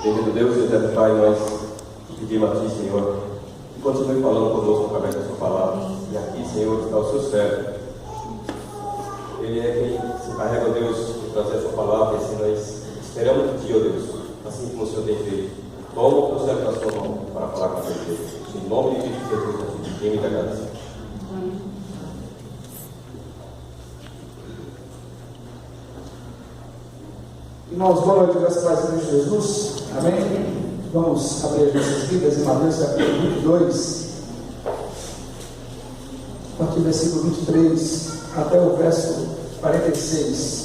Bendito Deus e eterno Pai, nós te pedimos a Ti, Senhor, que continue falando conosco através da Sua palavra. E aqui, Senhor, está o Seu servo. Ele é quem se carrega, Deus, de trazer a Sua palavra, e assim nós esperamos de Ti, ó Deus, assim como o Senhor tem feito. Toma o teu servo na Sua mão para falar com a gente. Em nome de Cristo Jesus, nós te pedimos e te agradecemos. Irmãos, boa noite, graças a Deus, Jesus. Amém? Vamos abrir as nossas Bíblias em Mateus capítulo 22, a partir do versículo 23 até o verso 46.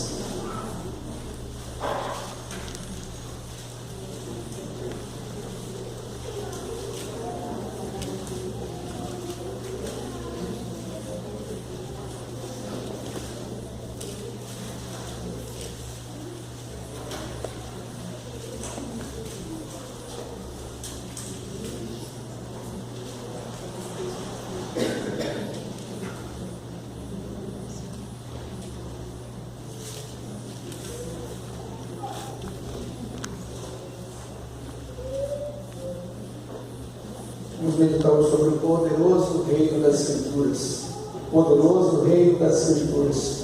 Vamos meditar sobre o poderoso reino das Escrituras. Poderoso reino das Escrituras.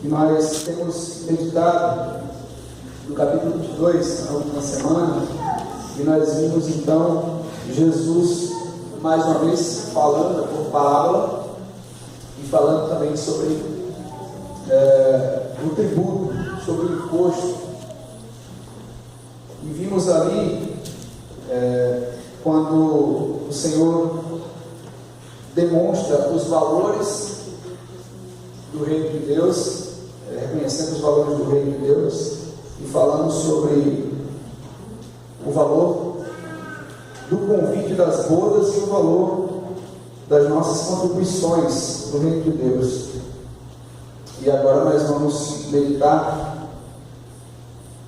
E nós temos meditado no capítulo 22, na última semana, e nós vimos então Jesus, mais uma vez, falando por parábola, e falando também sobre o tributo, sobre o imposto. E vimos ali, quando o Senhor demonstra os valores do reino de Deus, reconhecendo os valores do reino de Deus, e falando sobre o valor do convite das bodas e o valor das nossas contribuições no reino de Deus. E agora nós vamos meditar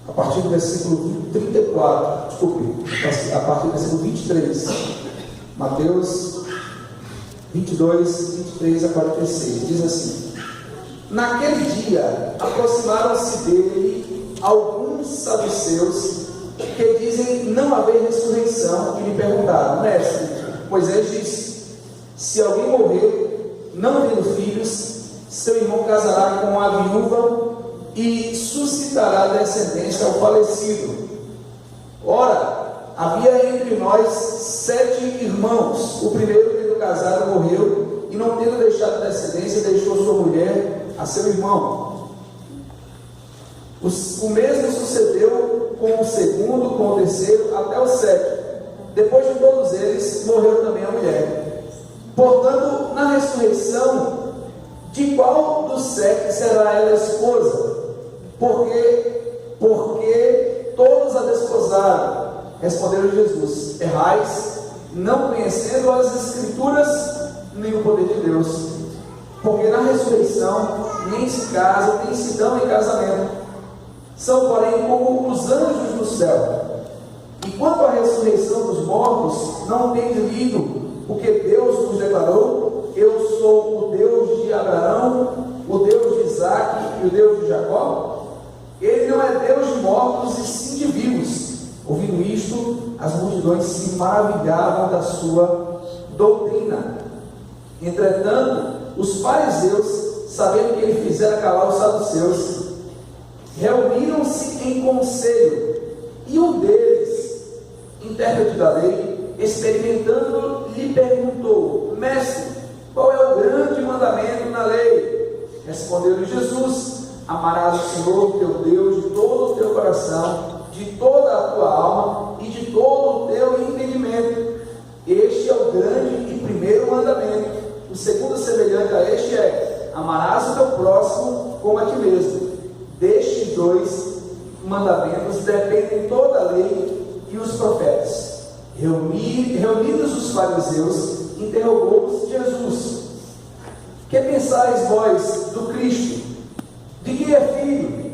a partir do versículo 34, a partir do versículo 23, Mateus 22, 23 a 46, diz assim: Naquele dia aproximaram-se dele alguns saduceus que dizem não haver ressurreição, e lhe perguntaram: Mestre, Moisés disse, se alguém morrer, não tendo filhos, seu irmão casará com a viúva e suscitará descendência ao falecido. Ora, havia entre nós 7 irmãos. O primeiro, tendo casado, morreu, e não tendo deixado descendência, deixou sua mulher a seu irmão. O mesmo sucedeu com o segundo, com o terceiro, até o 7. Depois de todos eles, morreu também a mulher. Portanto, na ressurreição, de qual dos 7 será ela esposa? Porque todos a desposaram. Responderam Jesus: Errais, não conhecendo as Escrituras, nem o poder de Deus. Porque na ressurreição nem se casam, nem se dão em casamento. São, porém, como os anjos do céu. E quanto à ressurreição dos mortos, não tem lido, porque Deus nos declarou: Eu sou o Deus de Abraão, o Deus de Isaque e o Deus de Jacó. Ele não é Deus de mortos e sim de vivos. Ouvindo isto, as multidões se maravilhavam da sua doutrina. Entretanto, os fariseus, sabendo que ele fizera calar os saduceus, reuniram-se em conselho, e um deles, intérprete da lei, experimentando, lhe perguntou: Mestre, qual é o grande mandamento na lei? Respondeu-lhe Jesus: Amarás o Senhor teu Deus de todo o teu coração, de toda a tua alma e de todo o teu entendimento. Este é o grande e primeiro mandamento. O segundo, semelhante a este, é: amarás o teu próximo como a ti mesmo. Destes 2 mandamentos dependem toda a lei e os profetas. Reunidos os fariseus, interrogou-os Jesus: Que pensais vós do Cristo? De quem é filho?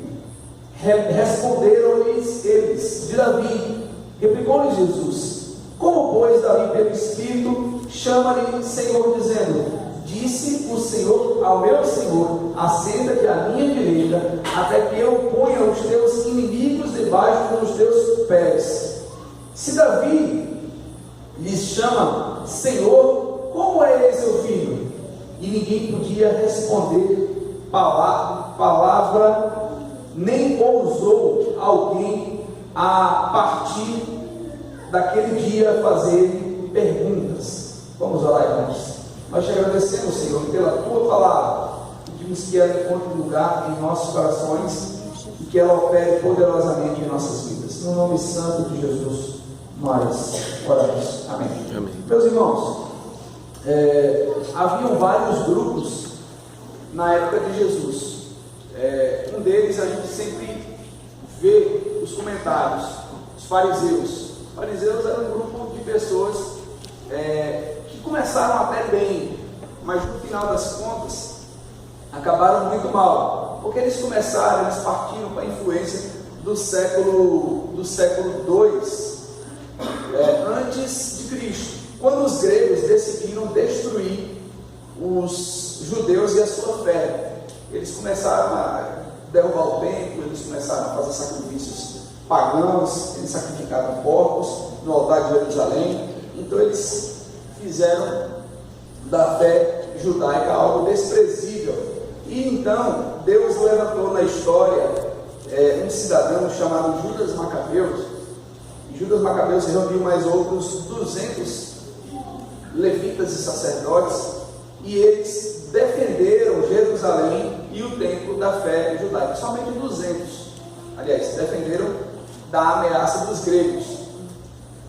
Responderam-lhes eles: de Davi. Replicou-lhe Jesus: Como, pois, Davi pelo Espírito chama-lhe Senhor, dizendo: Disse o Senhor ao meu Senhor: assenta-te à minha direita, até que eu ponha os teus inimigos debaixo dos teus pés. Se Davi lhes chama Senhor, como é ele seu filho? E ninguém podia responder palavra, nem ousou alguém a partir daquele dia fazer perguntas. Vamos orar, irmãos. Nós te agradecemos, Senhor, pela tua palavra. Pedimos que ela encontre lugar em nossos corações e que ela opere poderosamente em nossas vidas. No nome santo de Jesus, nós oramos. Amém. Amém. Meus irmãos, haviam vários grupos na época de Jesus. Um deles a gente sempre vê os comentários, os fariseus. Os fariseus eram um grupo de pessoas que começaram até bem, mas no final das contas acabaram muito mal, porque eles partiram para a influência do século II antes de Cristo, quando os gregos decidiram destruir os judeus e a sua fé. Eles começaram a derrubar o templo, eles começaram a fazer sacrifícios pagãos, eles sacrificaram porcos no altar de Jerusalém. Então eles fizeram da fé judaica algo desprezível. E então Deus levantou na história um cidadão chamado Judas Macabeu. E Judas Macabeu se reuniu mais outros 200 levitas e sacerdotes, e eles defenderam Jerusalém e o templo da fé judaica. Somente 200, aliás, defenderam da ameaça dos gregos.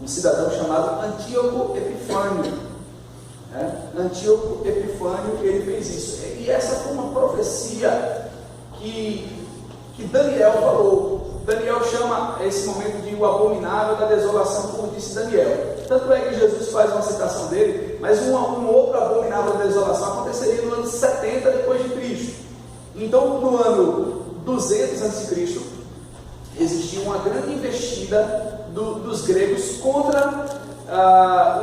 Um cidadão chamado Antíoco Epifânio. Antíoco Epifânio, ele fez isso. E essa foi uma profecia que Daniel falou. Daniel chama esse momento de o abominável da desolação, como disse Daniel. Tanto é que Jesus faz uma citação dele, mas um outro abominável da desolação aconteceria no ano 70 depois de Cristo. Então, no ano 200 a.C., existia uma grande investida dos gregos contra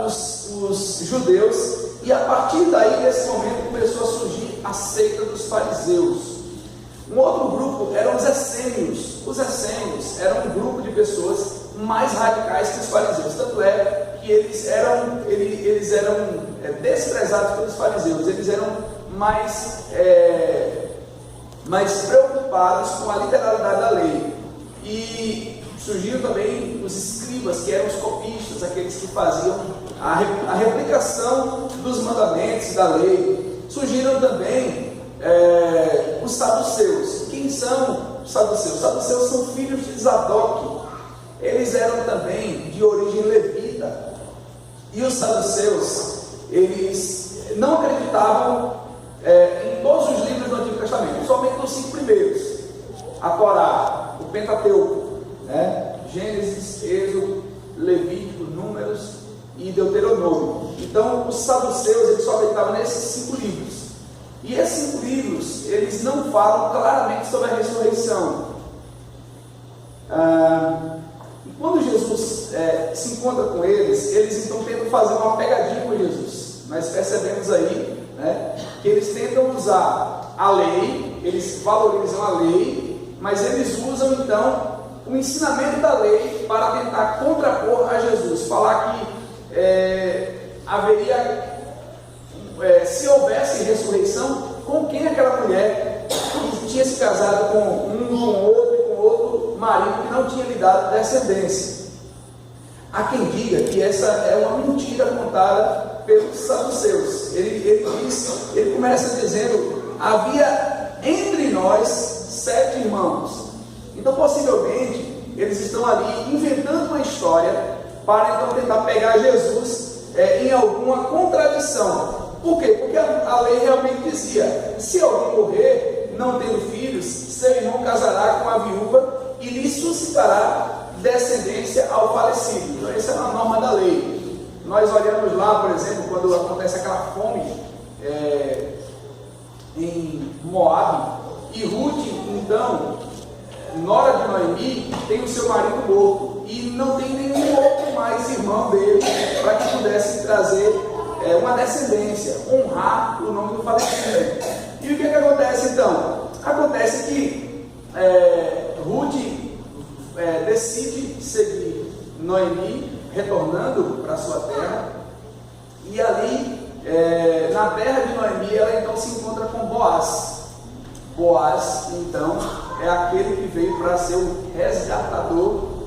os judeus, e a partir daí, nesse momento, começou a surgir a seita dos fariseus. Um outro grupo eram os essênios. Os essênios eram um grupo de pessoas mais radicais que os fariseus, tanto é que eles eram desprezados pelos fariseus. Eles eram mais preocupados com a literalidade da lei. E surgiram também os escribas, que eram os copistas, aqueles que faziam a replicação dos mandamentos da lei. Surgiram também os saduceus. Quem são os saduceus? Os saduceus são filhos de Zadok. Eles eram também de origem levita. E os saduceus, eles não acreditavam em todos os livros do Antigo Testamento, somente nos 5 primeiros: a Torá, o Pentateuco, Gênesis, Êxodo, Levítico, Números e Deuteronômio. Então os saduceus, eles só acreditavam nesses 5 livros. E esses 5 livros, eles não falam claramente sobre a ressurreição. E quando Jesus se encontra com eles então tentam fazer uma pegadinha com Jesus. Nós percebemos aí, que eles tentam usar a lei, eles valorizam a lei, mas eles usam então o ensinamento da lei para tentar contrapor a Jesus, falar que haveria, se houvesse ressurreição, com quem aquela mulher que tinha se casado com outro marido que não tinha lhe dado descendência. Há quem diga que essa é uma mentira contada pelos saduceus. Ele começa dizendo: havia entre nós 7 irmãos. Então, possivelmente, eles estão ali inventando uma história para então tentar pegar Jesus em alguma contradição. Por quê? Porque a lei realmente dizia: se alguém morrer não tendo filhos, seu irmão casará com a viúva e lhe suscitará descendência ao falecido. Então essa é uma norma da lei. Nós olhamos lá, por exemplo, quando acontece aquela fome em Moabe, e Ruth, então, nora de Noemi, tem o seu marido morto, e não tem nenhum outro mais irmão dele para que pudesse trazer uma descendência, honrar o nome do falecido. E o que acontece então? Acontece que Ruth decide seguir Noemi, retornando para sua terra, e ali, na terra de Noemi, ela então se encontra com Boaz. Boaz, então, é aquele que veio para ser o resgatador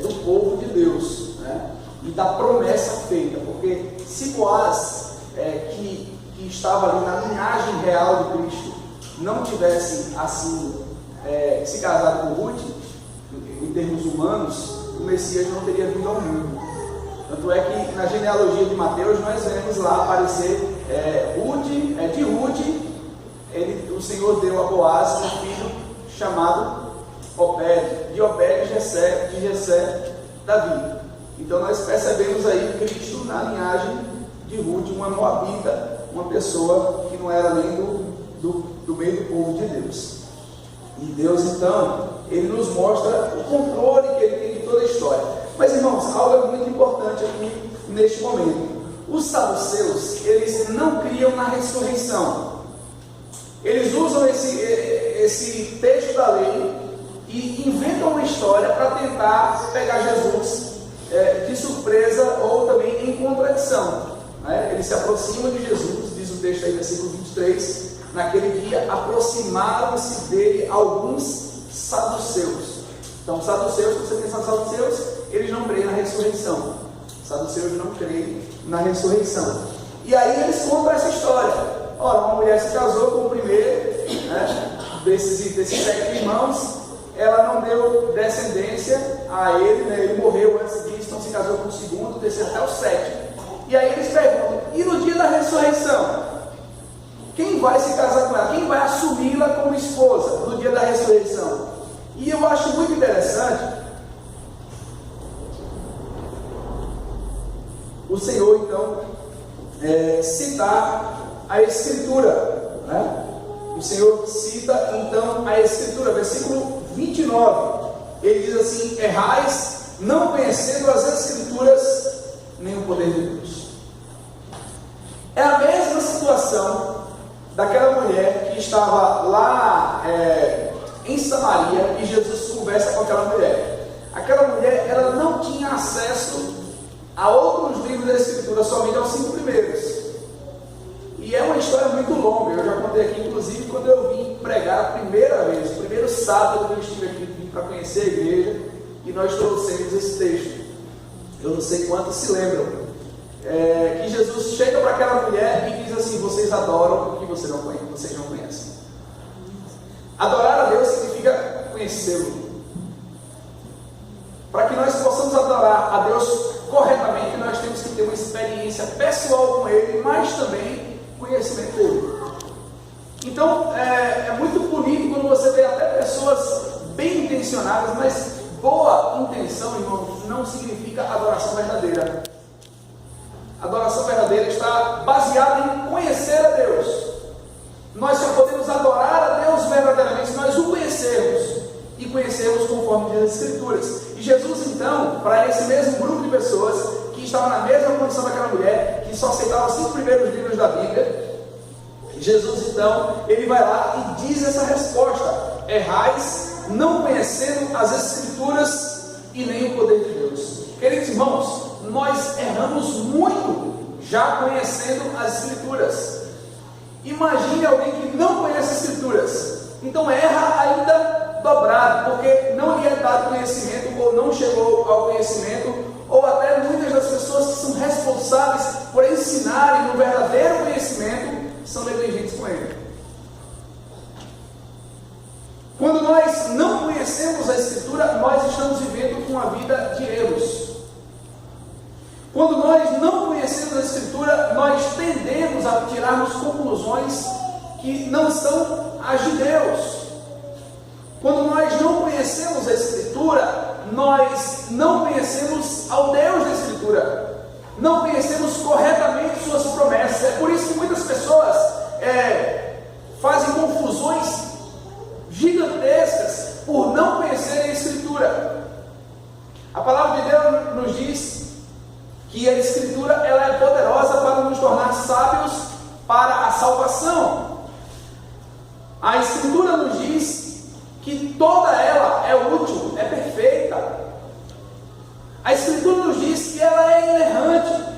do povo de Deus, né? E da promessa feita, porque se Boaz, que estava ali na linhagem real de Cristo, não tivesse assim se casado com Ruth, em termos humanos, o Messias não teria vindo ao mundo. Tanto é que na genealogia de Mateus nós vemos lá aparecer de Ruth, o Senhor deu a Boaz um filho chamado Obed, de Obed, Jessé, de Jessé, Davi. Então nós percebemos aí Cristo na linhagem de Ruth, uma moabita, uma pessoa que não era nem do meio do povo de Deus. E Deus então, Ele nos mostra o controle que Ele tem de toda a história. Mas irmãos, algo muito importante aqui neste momento. Os saduceus, eles não criam na ressurreição. Eles usam esse texto da lei e inventam uma história para tentar pegar Jesus de surpresa ou também em contradição, né? Eles se aproximam de Jesus, diz o texto aí, versículo 23, naquele dia aproximaram-se dele alguns saduceus. Então, saduceus, quando você pensa em saduceus, eles não creem na ressurreição. Saduceus não creem na ressurreição. E aí eles contam essa história. Ora, uma mulher se casou com o primeiro, né, desses 7 irmãos, ela não deu descendência a ele, né, ele morreu antes disso, então se casou com o segundo, o terceiro até o 7. E aí eles perguntam, e no dia da ressurreição? Quem vai se casar com ela? Quem vai assumi-la como esposa no dia da ressurreição? E eu acho muito interessante o Senhor então citar a Escritura, né? O Senhor cita então a Escritura, versículo 29, ele diz assim: errais, não conhecendo as Escrituras, nem o poder de Deus. É a mesma situação daquela mulher que estava lá em Samaria, e Jesus conversa com aquela mulher. Aquela mulher, ela não tinha acesso a outros livros da Escritura, somente aos 5 primeiros. E é uma história muito longa, eu já contei aqui, inclusive, quando eu vim pregar a primeira vez, o primeiro sábado que eu estive aqui, vim para conhecer a igreja, e nós trouxemos esse texto. Eu não sei quantos se lembram, que Jesus chega para aquela mulher e diz assim: vocês adoram o que vocês não conhecem. Adorar a Deus significa conhecê-lo. Para que nós possamos adorar a Deus corretamente, nós temos que ter uma experiência pessoal com Ele, mas também conhecimento dele. Então, é muito bonito quando você vê até pessoas bem intencionadas, mas boa intenção, irmão, não significa adoração verdadeira. Adoração verdadeira está baseada em conhecer a Deus. Nós só podemos adorar a Deus verdadeiramente se nós o conhecermos, e conhecermos conforme diz as Escrituras. E Jesus então, para esse mesmo grupo de pessoas que estavam na mesma condição daquela mulher, que só aceitava os 5 primeiros livros da Bíblia, Jesus então, ele vai lá e diz essa resposta: errais, não conhecendo as Escrituras e nem o poder de Deus. Queridos irmãos, nós erramos muito já conhecendo as Escrituras. Imagine alguém que não conhece as Escrituras, então erra ainda dobrado, porque não lhe é dado conhecimento, ou não chegou ao conhecimento, ou até muitas das pessoas que são responsáveis por ensinarem o verdadeiro conhecimento são negligentes com ele. Quando nós não conhecemos a Escritura, nós estamos vivendo uma vida de erros. Quando nós não conhecemos a Escritura, nós tendemos a tirarmos conclusões que não são as de Deus. Quando nós não conhecemos a Escritura, nós não conhecemos ao Deus da Escritura, não conhecemos corretamente suas promessas. É por isso que muitas pessoas fazem confusões gigantescas por não conhecerem a Escritura. A palavra de Deus nos diz que a Escritura ela é poderosa para nos tornar sábios para a salvação. A Escritura nos diz que toda ela é útil, é perfeita. A Escritura nos diz que ela é inerrante.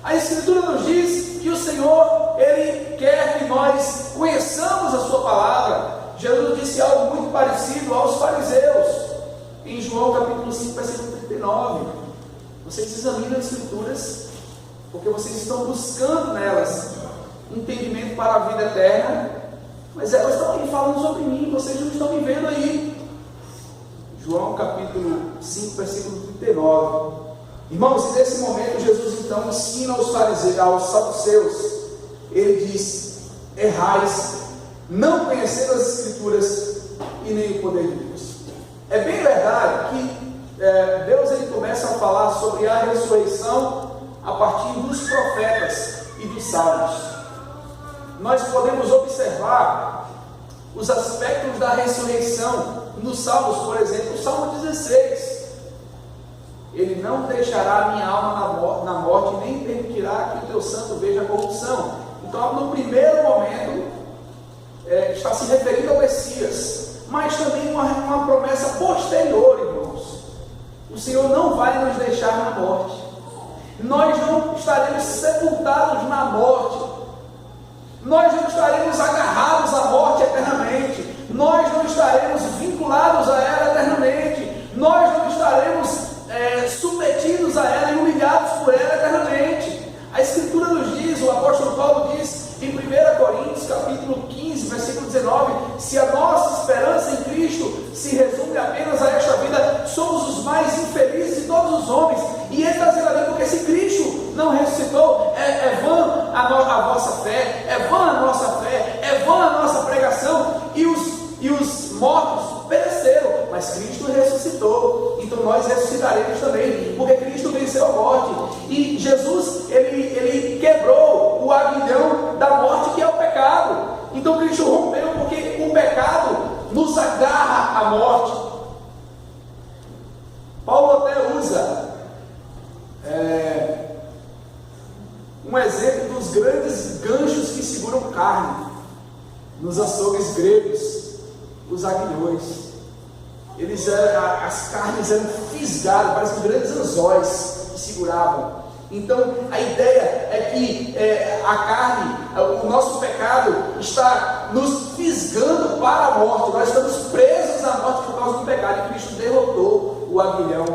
A Escritura nos diz que o Senhor, Ele quer que nós conheçamos a sua palavra. Jesus disse algo muito parecido aos fariseus, em João capítulo 5, versículo 39. Vocês examinam as Escrituras, porque vocês estão buscando nelas entendimento para a vida eterna, mas elas estão aí falando sobre mim, vocês não estão me vendo aí. João capítulo 5, versículo 39. Irmãos, nesse momento Jesus então ensina aos fariseus, aos saduceus. Ele diz: errais, não conhecendo as Escrituras e nem o poder de Deus. É bem verdade que Deus ele começa a falar sobre a ressurreição a partir dos profetas e dos salmos. Nós podemos observar os aspectos da ressurreição nos salmos, por exemplo, o Salmo 16. Ele não deixará a minha alma na morte, nem permitirá que o teu santo veja a corrupção. Então, no primeiro momento, está se referindo ao Messias, mas também uma promessa posterior, irmãos. O Senhor não vai nos deixar na morte. Nós não estaremos sepultados na morte. Nós não estaremos agarrados à morte eternamente. Nós não estaremos vinculados a ela eternamente. Nós não estaremos submetidos a ela e humilhados por ela eternamente. A Escritura nos diz, o apóstolo Paulo diz em 1 Coríntios capítulo 15, versículo 19: se a nossa esperança em Cristo se resume apenas a esta vida, somos os mais infelizes de todos os homens. E ele está dizendo ali, porque se Cristo não ressuscitou, é vã a vossa fé, é vã a nossa fé, é vã a nossa pregação, e os mortos pereceram, mas Cristo ressuscitou. Então nós ressuscitaremos também, porque Cristo venceu a morte. E Jesus, ele quebrou o aguilhão da morte, que é o pecado. Então Cristo rompeu, porque o pecado nos agarra à morte. Paulo até usa um exemplo dos grandes ganchos que seguram carne nos açougues gregos, os aguilhões. As carnes eram fisgadas, parecem grandes anzóis que seguravam. Então a ideia é que a carne, o nosso pecado está nos fisgando para a morte. Nós estamos presos à morte por causa do pecado, e Cristo derrotou o aguilhão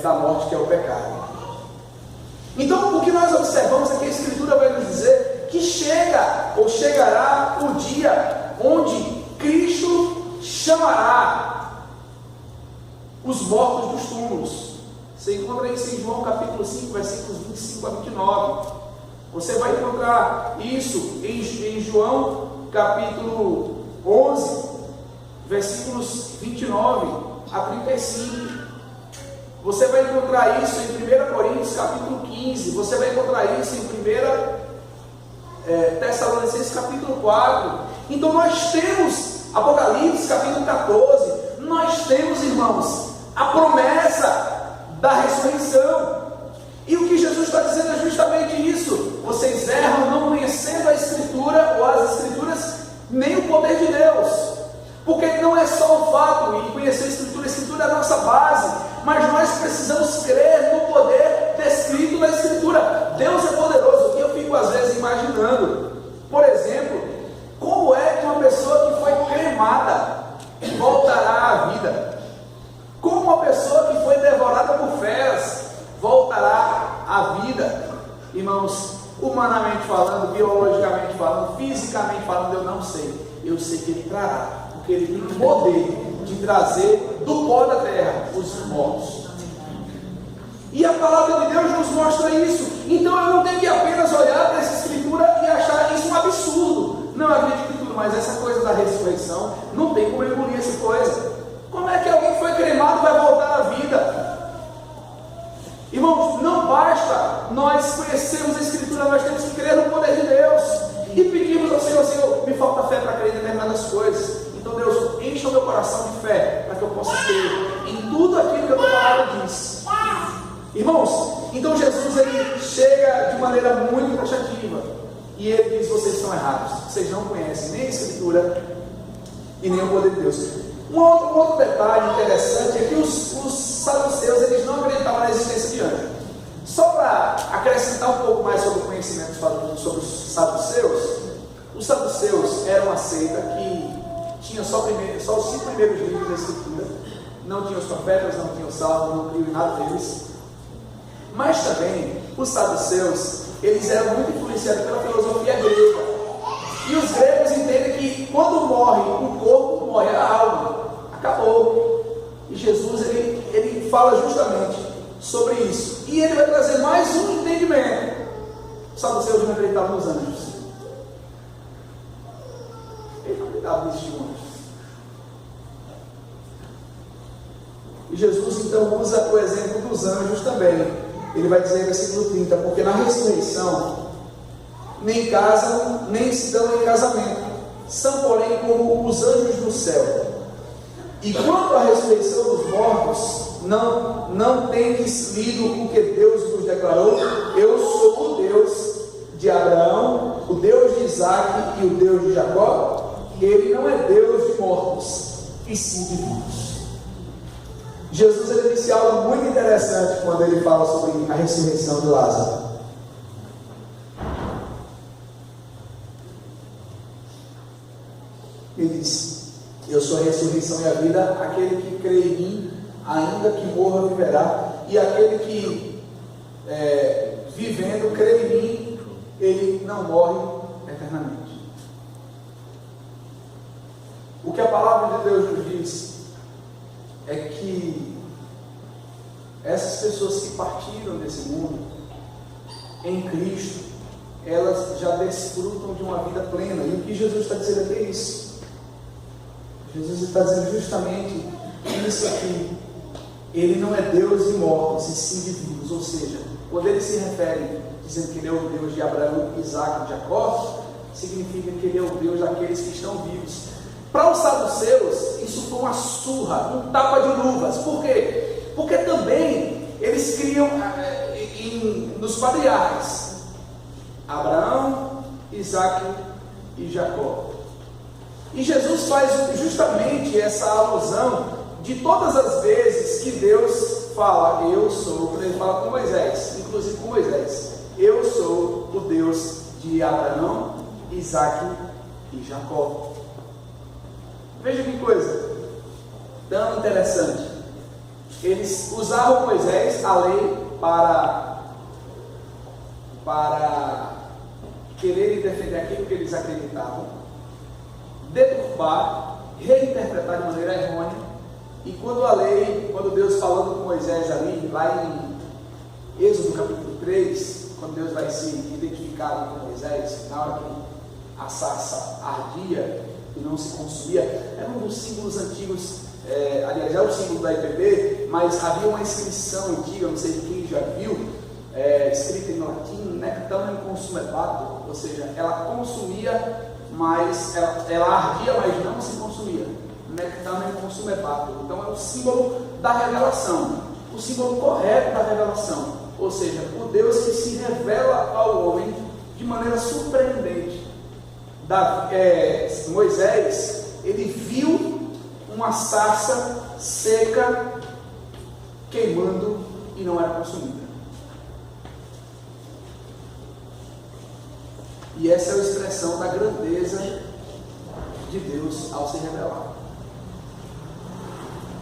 da morte, que é o pecado. Então o que nós observamos é que a Escritura vai nos dizer que chegará o dia onde Cristo chamará os mortos dos túmulos. Você encontra isso em João capítulo 5, versículos 25 a 29. Você vai encontrar isso em João capítulo 11, versículos 29 a 35. Você vai encontrar isso em 1 Coríntios capítulo 15. Você vai encontrar isso em 1 Tessalonicenses capítulo 4. Então nós temos Apocalipse capítulo 14. Nós temos, irmãos, a promessa da ressurreição. E o que Jesus está dizendo é justamente isso: vocês erram não conhecendo a Escritura ou as Escrituras, nem o poder de Deus. Porque não é só o fato de conhecer a Escritura é a nossa base, mas nós precisamos crer no poder descrito na Escritura. Deus é poderoso. E eu fico às vezes imaginando, por exemplo, como é que uma pessoa que foi cremada voltará à vida? Como uma pessoa que foi devorada por feras voltará à vida? Irmãos, humanamente falando, biologicamente falando, fisicamente falando, eu não sei. Eu sei que Ele trará, porque Ele tem o poder de trazer do pó da terra os mortos. E a palavra de Deus nos mostra isso. Então eu não tenho que apenas olhar para essa Escritura e achar isso um absurdo. Não, eu acredito em tudo, mas essa coisa da ressurreição, não tem como engolir essa coisa. Como é que alguém que foi cremado vai voltar à vida? Irmãos, não basta nós conhecermos a Escritura, nós temos que crer no poder de Deus e pedirmos ao Senhor: Senhor, me falta fé para crer em determinadas coisas. Então Deus, encha o meu coração de fé, para que eu possa crer em tudo aquilo que a tua palavra diz. Irmãos, Irmãos, então Jesus ele chega de maneira muito taxativa e ele diz: vocês estão errados, vocês não conhecem nem a Escritura e nem o poder de Deus. Um outro detalhe interessante é que os saduceus eles não acreditavam na existência de anjos. Só para acrescentar um pouco mais sobre o conhecimento sobre os saduceus eram uma seita que tinha só os 5 primeiros livros da Escritura, não tinha os profetas, não tinha os salmos, não criam em nada deles. Mas também os saduceus eles eram muito influenciados pela filosofia grega. E os gregos entendem que quando morre o corpo, morre a alma. Acabou. E Jesus ele fala justamente sobre isso. E ele vai trazer mais um entendimento. Os saduceus não acreditavam nos anjos. Eles não acreditavam nos anjos. E Jesus então usa o exemplo dos anjos também. Ele vai dizer no versículo 30: porque na ressurreição nem casam, nem se dão em casamento, são porém como os anjos do céu. E quanto à ressurreição dos mortos, não tendes lido o que Deus nos declarou: eu sou o Deus de Abraão, o Deus de Isaac e o Deus de Jacó. Ele não é Deus de mortos, e sim de vivos. Jesus ele disse algo muito interessante quando ele fala sobre a ressurreição de Lázaro. Ele disse: eu sou a ressurreição e a vida, aquele que crê em mim, ainda que morra, viverá, e aquele que vivendo, crê em mim, ele não morre eternamente. O que a palavra de Deus nos diz é que essas pessoas que partiram desse mundo em Cristo, elas já desfrutam de uma vida plena. E o que Jesus está dizendo aqui é isso. Jesus está dizendo justamente isso aqui. Ele não é Deus de mortos, e sim de vivos. Ou seja, quando ele se refere dizendo que ele é o Deus de Abraão, Isaac e Jacó, significa que ele é o Deus daqueles que estão vivos. Para os saduceus, isso foi uma surra, um tapa de luvas. Por quê? Porque também eles criam nos patriarcas Abraão, Isaac e Jacó. E Jesus faz justamente essa alusão de todas as vezes que Deus fala: eu sou, quando ele fala com Moisés, inclusive com Moisés, eu sou o Deus de Abraão, Isaac e Jacó. Veja que coisa tão interessante. Eles usavam Moisés, a lei, para querer defender aquilo que eles acreditavam, deturpar, reinterpretar de maneira errônea. E quando Deus falando com Moisés ali, lá em Êxodo capítulo 3, quando Deus vai se identificar com Moisés, na hora que a sarça ardia e não se consumia, era um dos símbolos antigos, aliás, é o símbolo da IPB, mas havia uma inscrição antiga, não sei quem já viu, escrita em latim: nectam inconsumebatur, ou seja, ela consumia, mas ela ardia, mas não se consumia. Nectam inconsumebatur. Então é o símbolo da revelação, o símbolo correto da revelação, ou seja, o Deus que se revela ao homem de maneira surpreendente. Moisés, ele viu uma sarça seca queimando e não era consumida. E essa é a expressão da grandeza de Deus ao se revelar.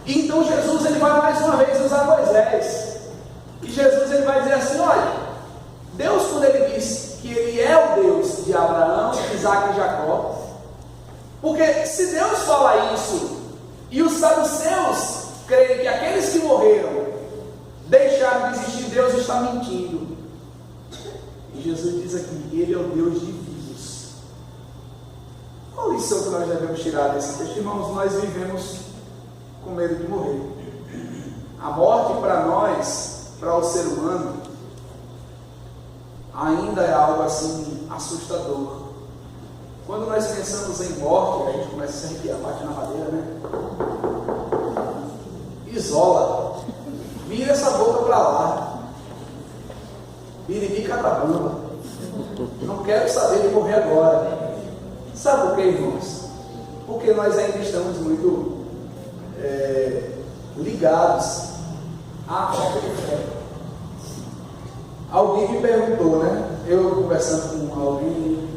E então Jesus ele vai mais uma vez usar Moisés. E Jesus ele vai dizer assim: olha, Deus, quando ele diz que ele é o Deus de Abraão, Isaac e Jacó, porque se Deus fala isso e os saduceus creem que aqueles que morreram deixaram de existir, Deus está mentindo. E Jesus diz aqui: ele é o Deus de vivos. Qual a lição que nós devemos tirar desse texto? Irmãos, nós vivemos com medo de morrer. A morte para nós, para o ser humano, ainda é algo assim assustador. Quando nós pensamos em morte, a gente começa a se arrepiar, bate na madeira, né? Isola, vira essa boca para lá. biriri catabamba. Não quero saber de morrer agora. Sabe por quê, irmãos? Porque nós ainda estamos muito ligados à falta de fé. Alguém me perguntou, né? Eu conversando com alguém,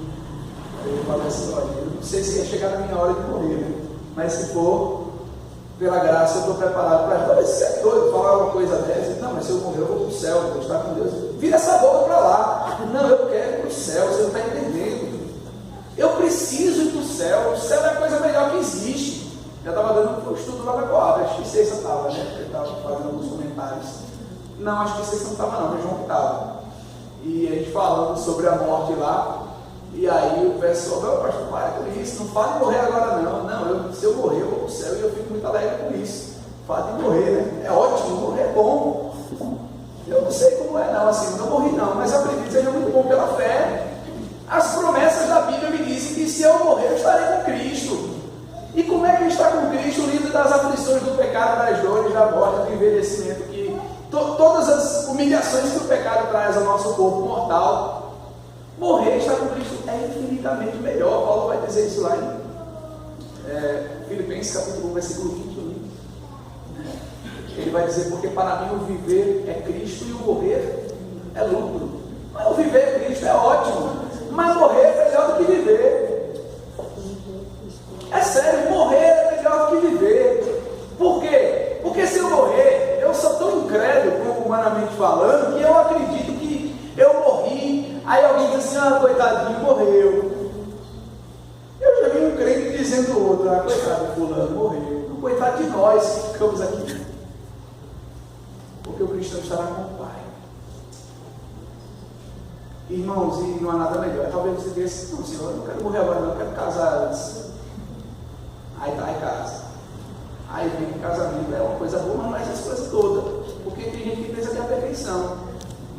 eu falei assim: olha, eu não sei se ia chegar na minha hora de morrer, né? Mas se for, pela graça, eu estou preparado para. Talvez você é doido falar uma coisa dessa. Não, mas se eu morrer, eu vou para o céu, vou estar com Deus. Vira essa boca para lá. Não, eu quero ir para o céu, você não está entendendo. Eu preciso ir para o céu. O céu é a coisa melhor que existe. Eu estava dando um estudo lá na Coab, acho que César estava, né? Ele estava fazendo alguns comentários. Não, acho que César não estava, não, mas João estava. E a gente falando sobre a morte lá. E aí o pessoal, não, pastor, para com isso, não fale de morrer agora não. Não, se eu morrer, eu vou para o céu e eu fico muito alegre com isso. Fale de morrer, né? É ótimo, morrer é bom. Eu não sei como é não, assim, não morri não, mas eu acredito que seja muito bom pela fé. As promessas da Bíblia me dizem que se eu morrer, eu estarei com Cristo. E como é que está com Cristo, livre das aflições do pecado, das dores, da morte, do envelhecimento, que todas as humilhações que o pecado traz ao nosso corpo mortal? Morrer, estar com Cristo é infinitamente melhor. Paulo vai dizer isso lá em Filipenses capítulo 1, versículo 21. Ele vai dizer: porque para mim o viver é Cristo e o morrer é lucro. Mas o viver é Cristo, é ótimo, mas morrer é melhor do que viver. É sério, morrer é melhor do que viver. Por quê? Porque se eu morrer, eu sou tão incrédulo, humanamente falando, que eu acredito que eu morri. Aí alguém diz assim: ah, coitadinho, morreu. Eu já vi um crente dizendo o outro: ah, coitado, fulano, morreu. Coitado de nós que ficamos aqui. Porque o cristão estará com o Pai. Irmãos, e não há nada melhor. Talvez você pense: não, Senhor, eu não quero morrer agora, não, eu quero casar antes. Aí tá, aí casa. Aí vem que casamento é uma coisa boa, mas não é essas coisas todas. Porque tem gente que pensa que é a perfeição.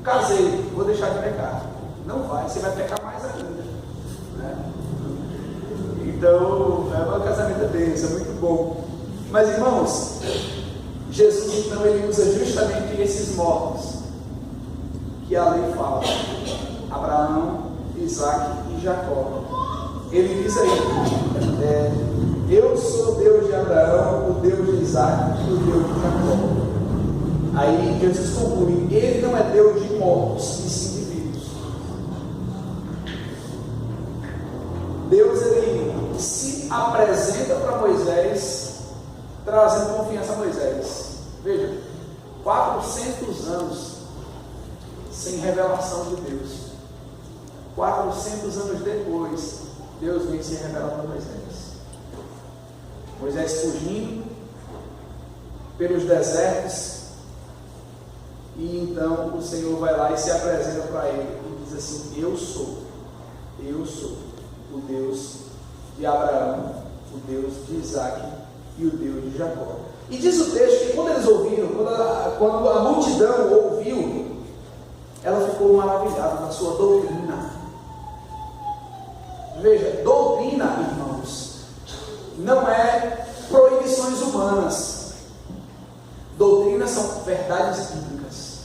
Casei, vou deixar de pecar. Não vai, você vai pecar mais ainda. Né? Então, o casamento é bem, isso é muito bom. Mas, irmãos, Jesus então ele usa justamente esses mortos que a lei fala: Abraão, Isaac e Jacó. Ele diz aí: eu sou o Deus de Abraão, o Deus de Isaac e o Deus de Jacó. Aí Jesus conclui: ele não é Deus de mortos e sim de vivos. Deus ele se apresenta para Moisés, trazendo confiança a Moisés. Veja, 400 anos sem revelação de Deus. 400 anos depois, Deus vem se revelar para Moisés. Moisés fugindo pelos desertos, e então o Senhor vai lá e se apresenta para ele e diz assim: eu sou o Deus de Abraão, o Deus de Isaac e o Deus de Jacó. E diz o texto que quando eles ouviram, quando a multidão ouviu, ela ficou maravilhada na sua doutrina. Veja, doutrina, irmãos, não é proibições humanas. Doutrinas são verdades bíblicas.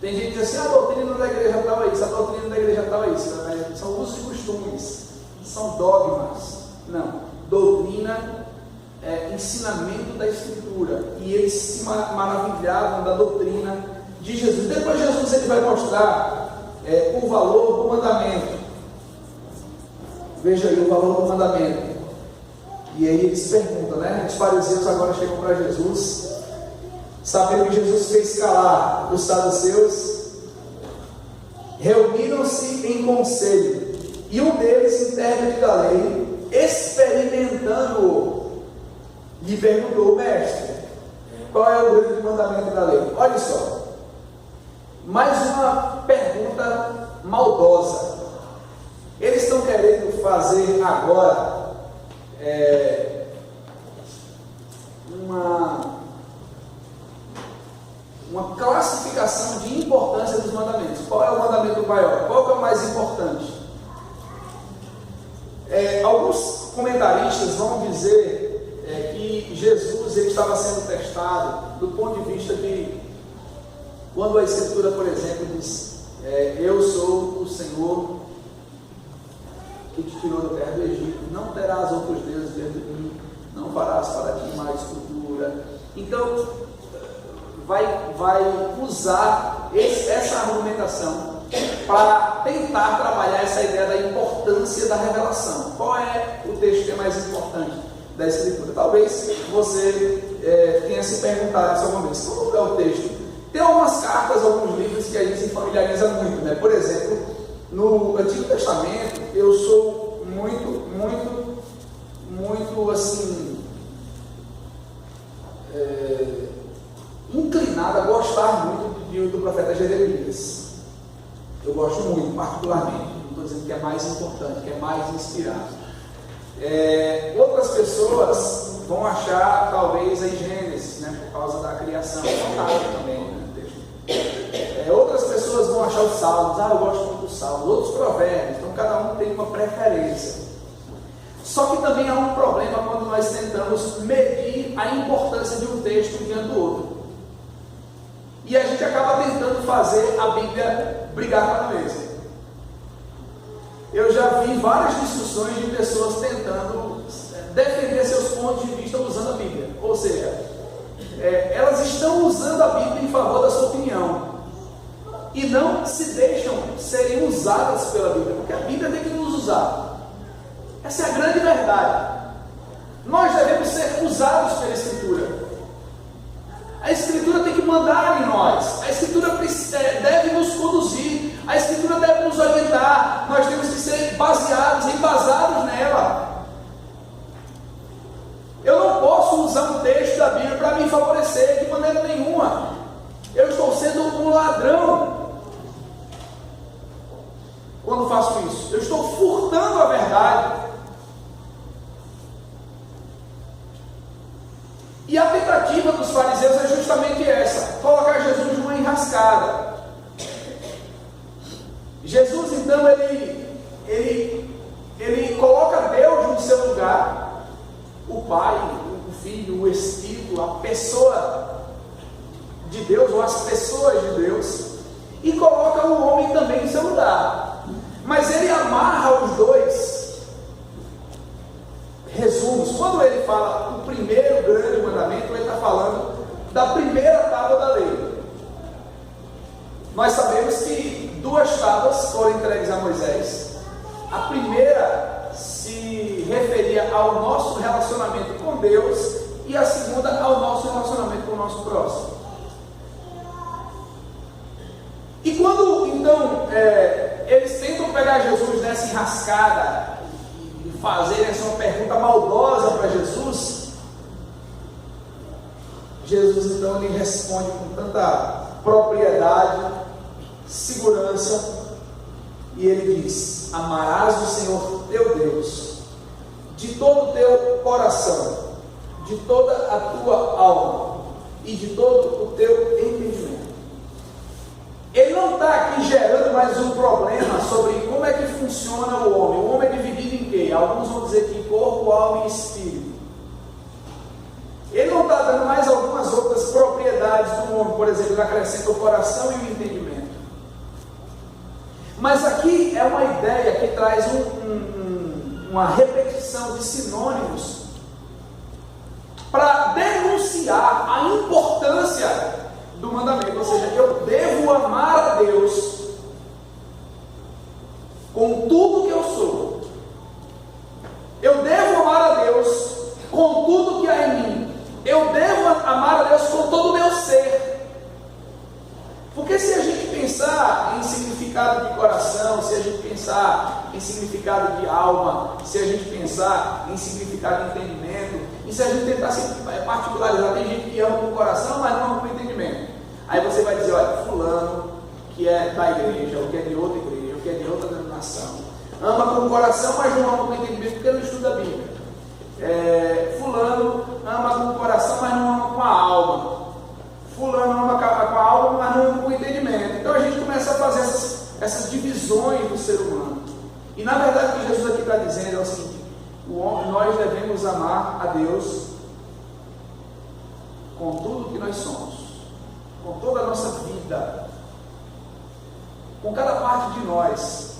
Tem gente que diz assim: a doutrina da igreja estava isso, a doutrina da igreja estava isso. São usos e costumes, são dogmas. Não, doutrina é ensinamento da Escritura. E eles se maravilhavam da doutrina de Jesus. Depois Jesus ele vai mostrar o valor do mandamento. Veja aí o valor do mandamento. E aí eles perguntam, né? Os fariseus agora chegam para Jesus, sabendo que Jesus fez calar os saduceus, reuniram-se em conselho, e um deles, intérprete da lei, experimentando-o, lhe perguntou: mestre, qual é o grande mandamento da lei? Olha só, mais uma pergunta maldosa. Eles estão querendo fazer agora uma classificação de importância dos mandamentos. Qual é o mandamento maior? Qual é o mais importante? Alguns comentaristas vão dizer que Jesus ele estava sendo testado do ponto de vista de quando a Escritura, por exemplo, diz: eu sou o Senhor que te tirou da terra do Egito, não terás outros deuses diante de mim, não farás para ti mais escultura. Então, vai usar essa argumentação para tentar trabalhar essa ideia da importância da revelação. Qual é o texto que é mais importante da Escritura? Talvez você tenha se perguntado isso alguma vez. Qual é o texto? Tem algumas cartas, alguns livros que a gente se familiariza muito, né? Por exemplo, no Antigo Testamento, eu sou muito assim, inclinado a gostar muito do profeta Jeremias. Eu gosto muito, particularmente. Não estou dizendo que é mais importante, que é mais inspirado. Outras pessoas vão achar, talvez, em Gênesis, né, por causa da criação, também, né, outras pessoas vão achar os Salmos. Eu gosto muito dos Salmos. Outros Provérbios. Então, cada um tem uma preferência. Só que também há um problema quando nós tentamos medir a importância de um texto diante do outro. E a gente acaba tentando fazer a Bíblia brigar com a mesa. Eu já vi várias discussões de pessoas tentando defender seus pontos de vista usando a Bíblia. Ou seja, elas estão usando a Bíblia em favor da sua opinião e não se deixam serem usadas pela Bíblia, porque a Bíblia tem que nos usar. Essa é a grande verdade. Nós devemos ser usados pela Escritura. A Escritura tem que mandar em nós. A Escritura deve nos conduzir. A Escritura deve nos orientar. Nós temos que ser embasados nela. Eu não posso usar um texto da Bíblia para me favorecer de maneira nenhuma. Eu estou sendo um ladrão quando faço isso. Eu estou furtando a verdade. E a tentativa dos fariseus é justamente essa: colocar Jesus numa enrascada. Jesus, então, ele coloca Deus no seu lugar, o Pai, o Filho, o Espírito, a pessoa de Deus, ou as pessoas de Deus, e coloca o homem também no seu lugar. Mas ele amarra os dois. Resumos. Quando ele fala o primeiro grande mandamento, ele está falando da primeira tábua da lei. Nós sabemos que 2 tábuas foram entregues a Moisés. A primeira se referia ao nosso relacionamento com Deus e a segunda ao nosso relacionamento com o nosso próximo. E quando então eles tentam pegar Jesus nessa enrascada e fazerem essa pergunta maldosa para Jesus, então ele responde com tanta propriedade, segurança, e ele diz: amarás o Senhor teu Deus de todo o teu coração, de toda a tua alma e de todo o teu entendimento. Ele não está aqui gerando mais um problema sobre como é que funciona o homem. O homem é dividido em quê? Alguns vão dizer que corpo, alma e espírito. Ele não está dando mais algumas outras propriedades do homem. Por exemplo, ele acrescenta o coração e o entendimento. Mas aqui é uma ideia que traz uma repetição de sinônimos para denunciar a importância do mandamento. Ou seja, eu devo amar a Deus com tudo que eu sou. Eu devo amar a Deus com tudo que há em mim. Eu devo amar a Deus com todo o meu ser. Porque se a gente pensar em significado de coração, se a gente pensar em significado de alma, se a gente pensar em significado de entendimento, e se a gente tentar particularizar, tem gente que ama com o coração, mas não ama com o entendimento. Aí você vai dizer: olha, fulano que é da igreja, ou que é de outra igreja, ou que é de outra denominação, ama com o coração, mas não ama com o entendimento, porque não estuda a Bíblia. Fulano ama com o coração, mas não ama com a alma. Fulano ama com a alma, mas não ama com o entendimento. Então a gente começa a fazer essas divisões do ser humano. E na verdade o que Jesus aqui está dizendo é o seguinte: nós devemos amar a Deus com tudo que nós somos, com toda a nossa vida. com cada parte de nós.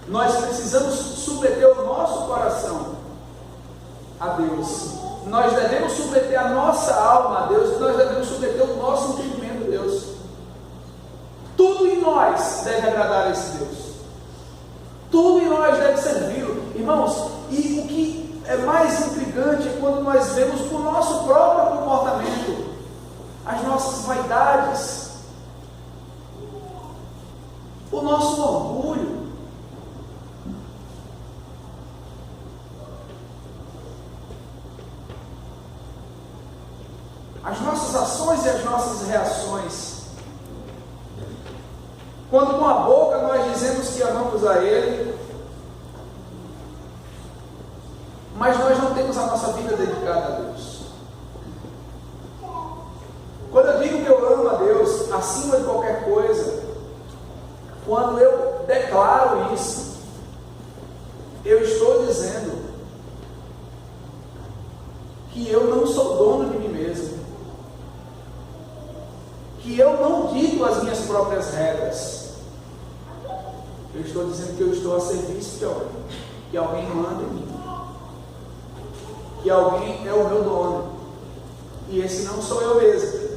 Nós precisamos submeter o nosso coração a Deus. Nós devemos submeter a nossa alma a Deus. Nós devemos submeter o nosso entendimento a Deus. Tudo em nós deve agradar a esse Deus. Tudo em nós deve servi-lo. Irmãos, e o que é mais intrigante é quando nós vemos o nosso próprio comportamento, as nossas vaidades, o nosso orgulho. As nossas ações e as nossas reações. Quando com a boca nós dizemos que amamos a Ele, mas nós não temos a nossa vida dedicada a Deus. Quando eu digo que eu amo a Deus acima de qualquer coisa, quando eu declaro isso, eu estou dizendo que eu não sou dono de mim mesmo, que eu não dito as minhas próprias regras. Eu estou dizendo que eu estou a serviço de alguém, que alguém manda em mim, que alguém é o meu dono, e esse não sou eu mesmo.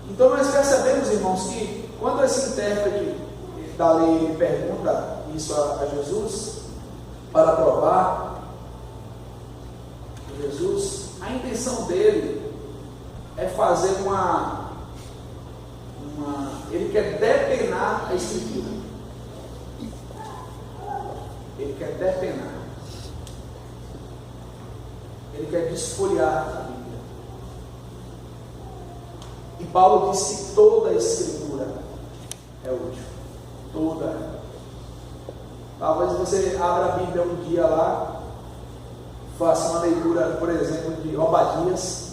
Então nós percebemos, irmãos, que quando esse intérprete da lei pergunta isso a Jesus, para provar Jesus, a intenção dele é fazer ele quer depenar a Escritura. Ele quer depenar. Ele quer desfolhar a Bíblia. E Paulo disse que toda a Escritura é útil. Toda. Talvez você abra a Bíblia um dia lá, faça uma leitura, por exemplo, de Obadias,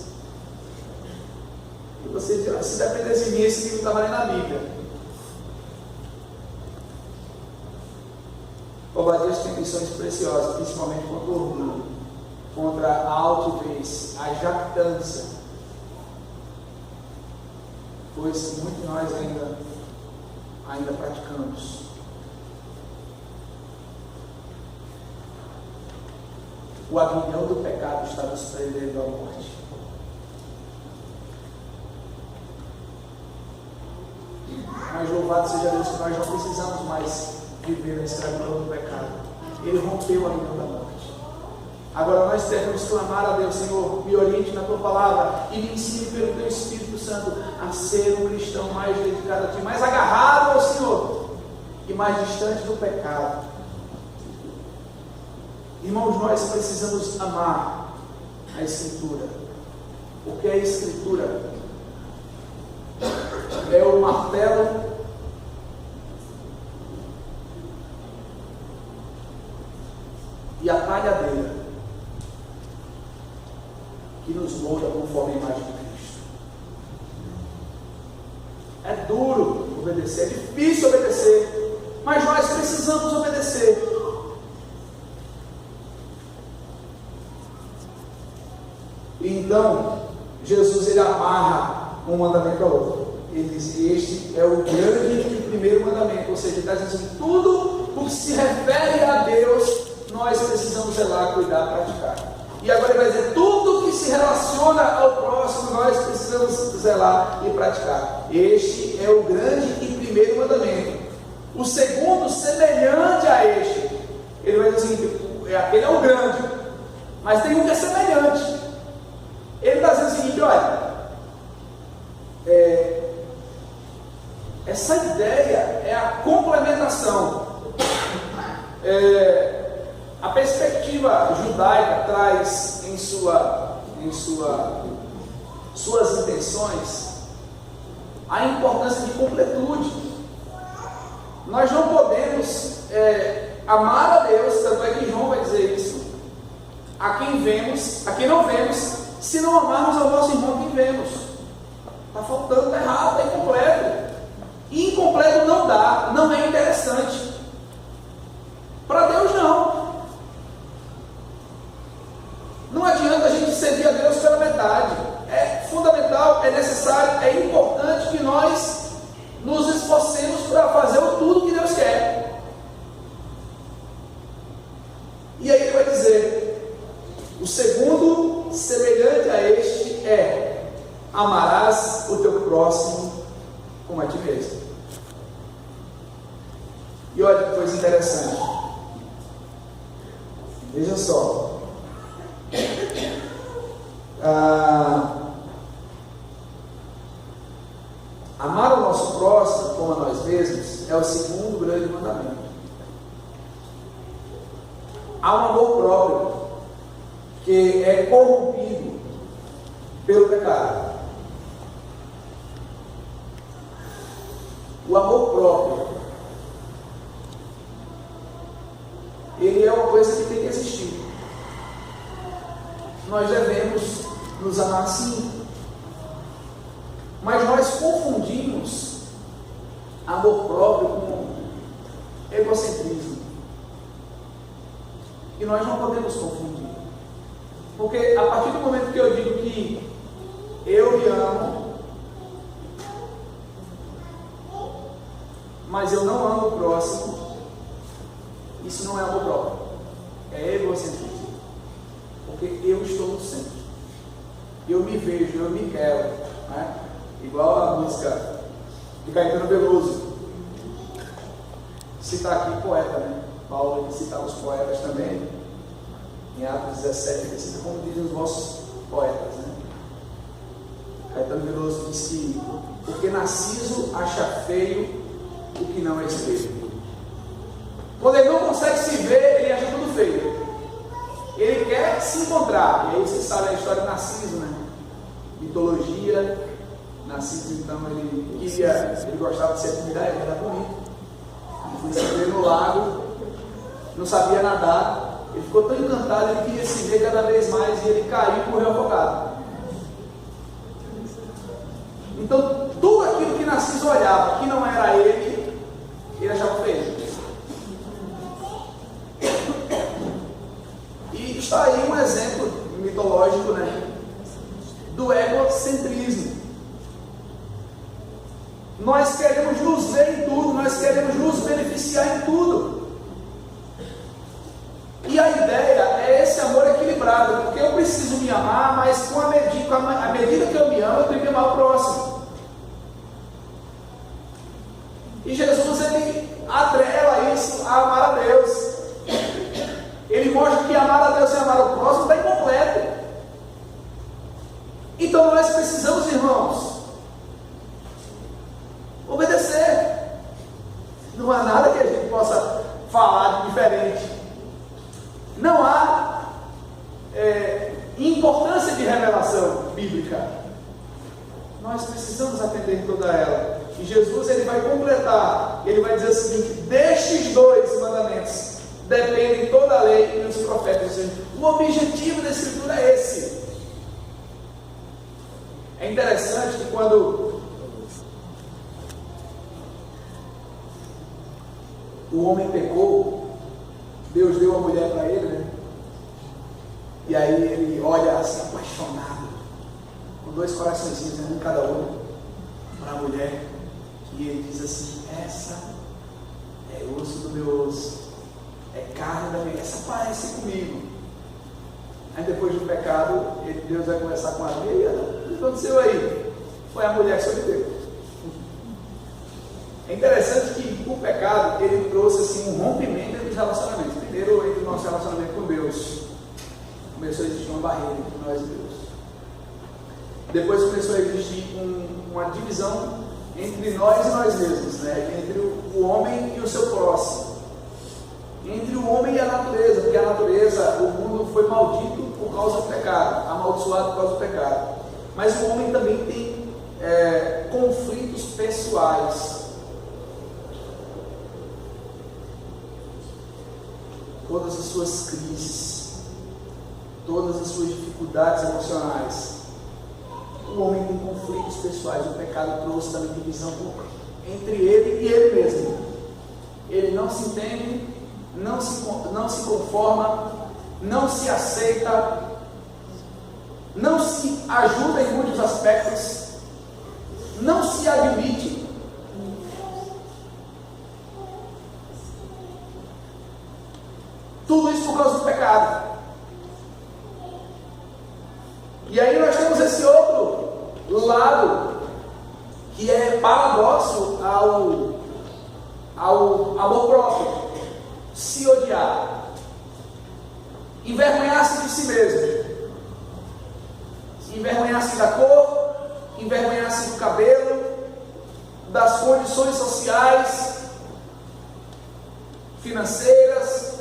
e você diz, se dependesse de mim, esse livro estava ali na Bíblia. Obadias tem lições preciosas, principalmente contra o orgulho, contra a altivez, a jactância, coisas que muitos de nós ainda praticamos. O aguilhão do pecado está nos prendendo à morte. Mas louvado seja Deus que nós não precisamos mais viver na escravidão do pecado. Ele rompeu a linha da morte. Agora nós devemos clamar a Deus: Senhor, me oriente na tua palavra e me ensine pelo teu Espírito Santo a ser um cristão mais dedicado a ti, mais agarrado ao Senhor e mais distante do pecado. Irmãos, nós precisamos amar a Escritura, porque a Escritura é o martelo e a talhadeira que nos molda conforme a imagem de Cristo. É duro obedecer, é difícil obedecer, mas nós precisamos obedecer. Então, Jesus ele amarra um mandamento ao outro. Ele diz: este é o grande e primeiro mandamento. Ou seja, ele está dizendo assim, tudo o que se refere a Deus, nós precisamos zelar, cuidar, praticar. E agora ele vai dizer, tudo que se relaciona ao próximo, nós precisamos zelar e praticar. Este é o grande e primeiro mandamento. O segundo, semelhante a este. Ele vai dizer assim, aquele é o grande, mas tem um que é semelhante. Ele está dizendo o seguinte, olha, essa ideia é a complementação. A perspectiva judaica traz em suas intenções a importância de completude. Nós não podemos amar a Deus, tanto é que João vai dizer isso, a quem não vemos, se não amarmos ao nosso irmão que vemos. Está faltando, está errado, está incompleto. E incompleto não dá, não é interessante. Para Deus não. Não adianta a gente servir a Deus pela metade. É fundamental, é necessário, é importante que nós nos esforcemos para fazer tudo que Deus quer. E aí ele vai dizer: o segundo, semelhante a este, é: amarás o teu próximo como a ti mesmo. E olha que coisa interessante. Veja só. Amar o nosso próximo como a nós mesmos é o segundo grande mandamento. Há um amor próprio que é corrompido pelo pecado. O amor próprio, ele é uma coisa que tem que existir. Nós devemos nos amar sim, mas nós confundimos amor próprio com egocentrismo, e nós não podemos confundir, porque a partir do momento que eu digo que eu me amo, mas eu não amo o próximo, isso não é amor próprio, é egocentrismo. Porque eu estou no centro, eu me vejo, eu me quero, né? Igual a música de Caetano Veloso. Citar aqui poeta, né? Paulo ele citava os poetas também, em Atos 17, ele cita como dizem os nossos poetas, né? Caetano Veloso diz que: porque Narciso acha feio o que não é espelho. Quando ele não consegue se ver, ele acha tudo feio. Ele quer se encontrar. E aí você sabe a história de Narciso, né? Mitologia. Narciso, então, ele gostava de se admirar, ele era bonito. Ele foi se ver no lago, não sabia nadar. Ele ficou tão encantado, ele queria se ver cada vez mais, e ele caiu e morreu afogado. Então, tudo aquilo que Narciso olhava, que não era ele achava feio. E está aí um exemplo mitológico, né, do egocentrismo. Nós queremos nos ver em tudo, nós queremos nos beneficiar em tudo. E a ideia é esse amor equilibrado, porque eu preciso me amar, mas à medida que eu me amo, eu tenho que amar o próximo. E Jesus, ele atrela isso a amar a Deus. Ele mostra que amar a Deus e amar o próximo está incompleto. Então nós precisamos, irmãos, obedecer. Não há nada que a gente possa falar de diferente. Não há importância de revelação bíblica. Nós precisamos atender toda ela. E Jesus, ele vai completar. Ele vai dizer o seguinte: destes dois mandamentos dependem toda a lei e os profetas. O objetivo da Escritura é esse. É interessante que quando o homem pecou, Deus deu a mulher para ele, né? E aí ele olha assim, apaixonado, com dois coraçõezinhos, um em cada olho, para a mulher, e ele diz assim: essa é osso do meu osso, é carne da minha, essa parece comigo. Aí depois do pecado, Deus vai conversar com a mulher. O que aconteceu aí? Foi a mulher que se obedeceu. É interessante que o pecado, ele trouxe assim um rompimento entre os relacionamentos. Primeiro, entre o nosso relacionamento com Deus, começou a existir uma barreira entre nós e Deus. Depois começou a existir uma divisão entre nós e nós mesmos, né? Entre o homem e o seu próximo, entre o homem e a natureza, porque a natureza, o mundo foi maldito por causa do pecado, amaldiçoado por causa do pecado. Mas o homem também tem conflitos pessoais. Todas as suas crises, todas as suas dificuldades emocionais. O homem tem conflitos pessoais. O pecado trouxe também divisão entre ele e ele mesmo. Ele não se entende, não se conforma, não se aceita, não se ajuda em muitos aspectos, não se admite. Tudo isso por causa do pecado. E aí nós temos esse outro lado, que é paradoxo ao amor próprio: se odiar, envergonhar-se de si mesmo, envergonhar-se da cor, envergonhar-se do cabelo, das condições sociais, financeiras,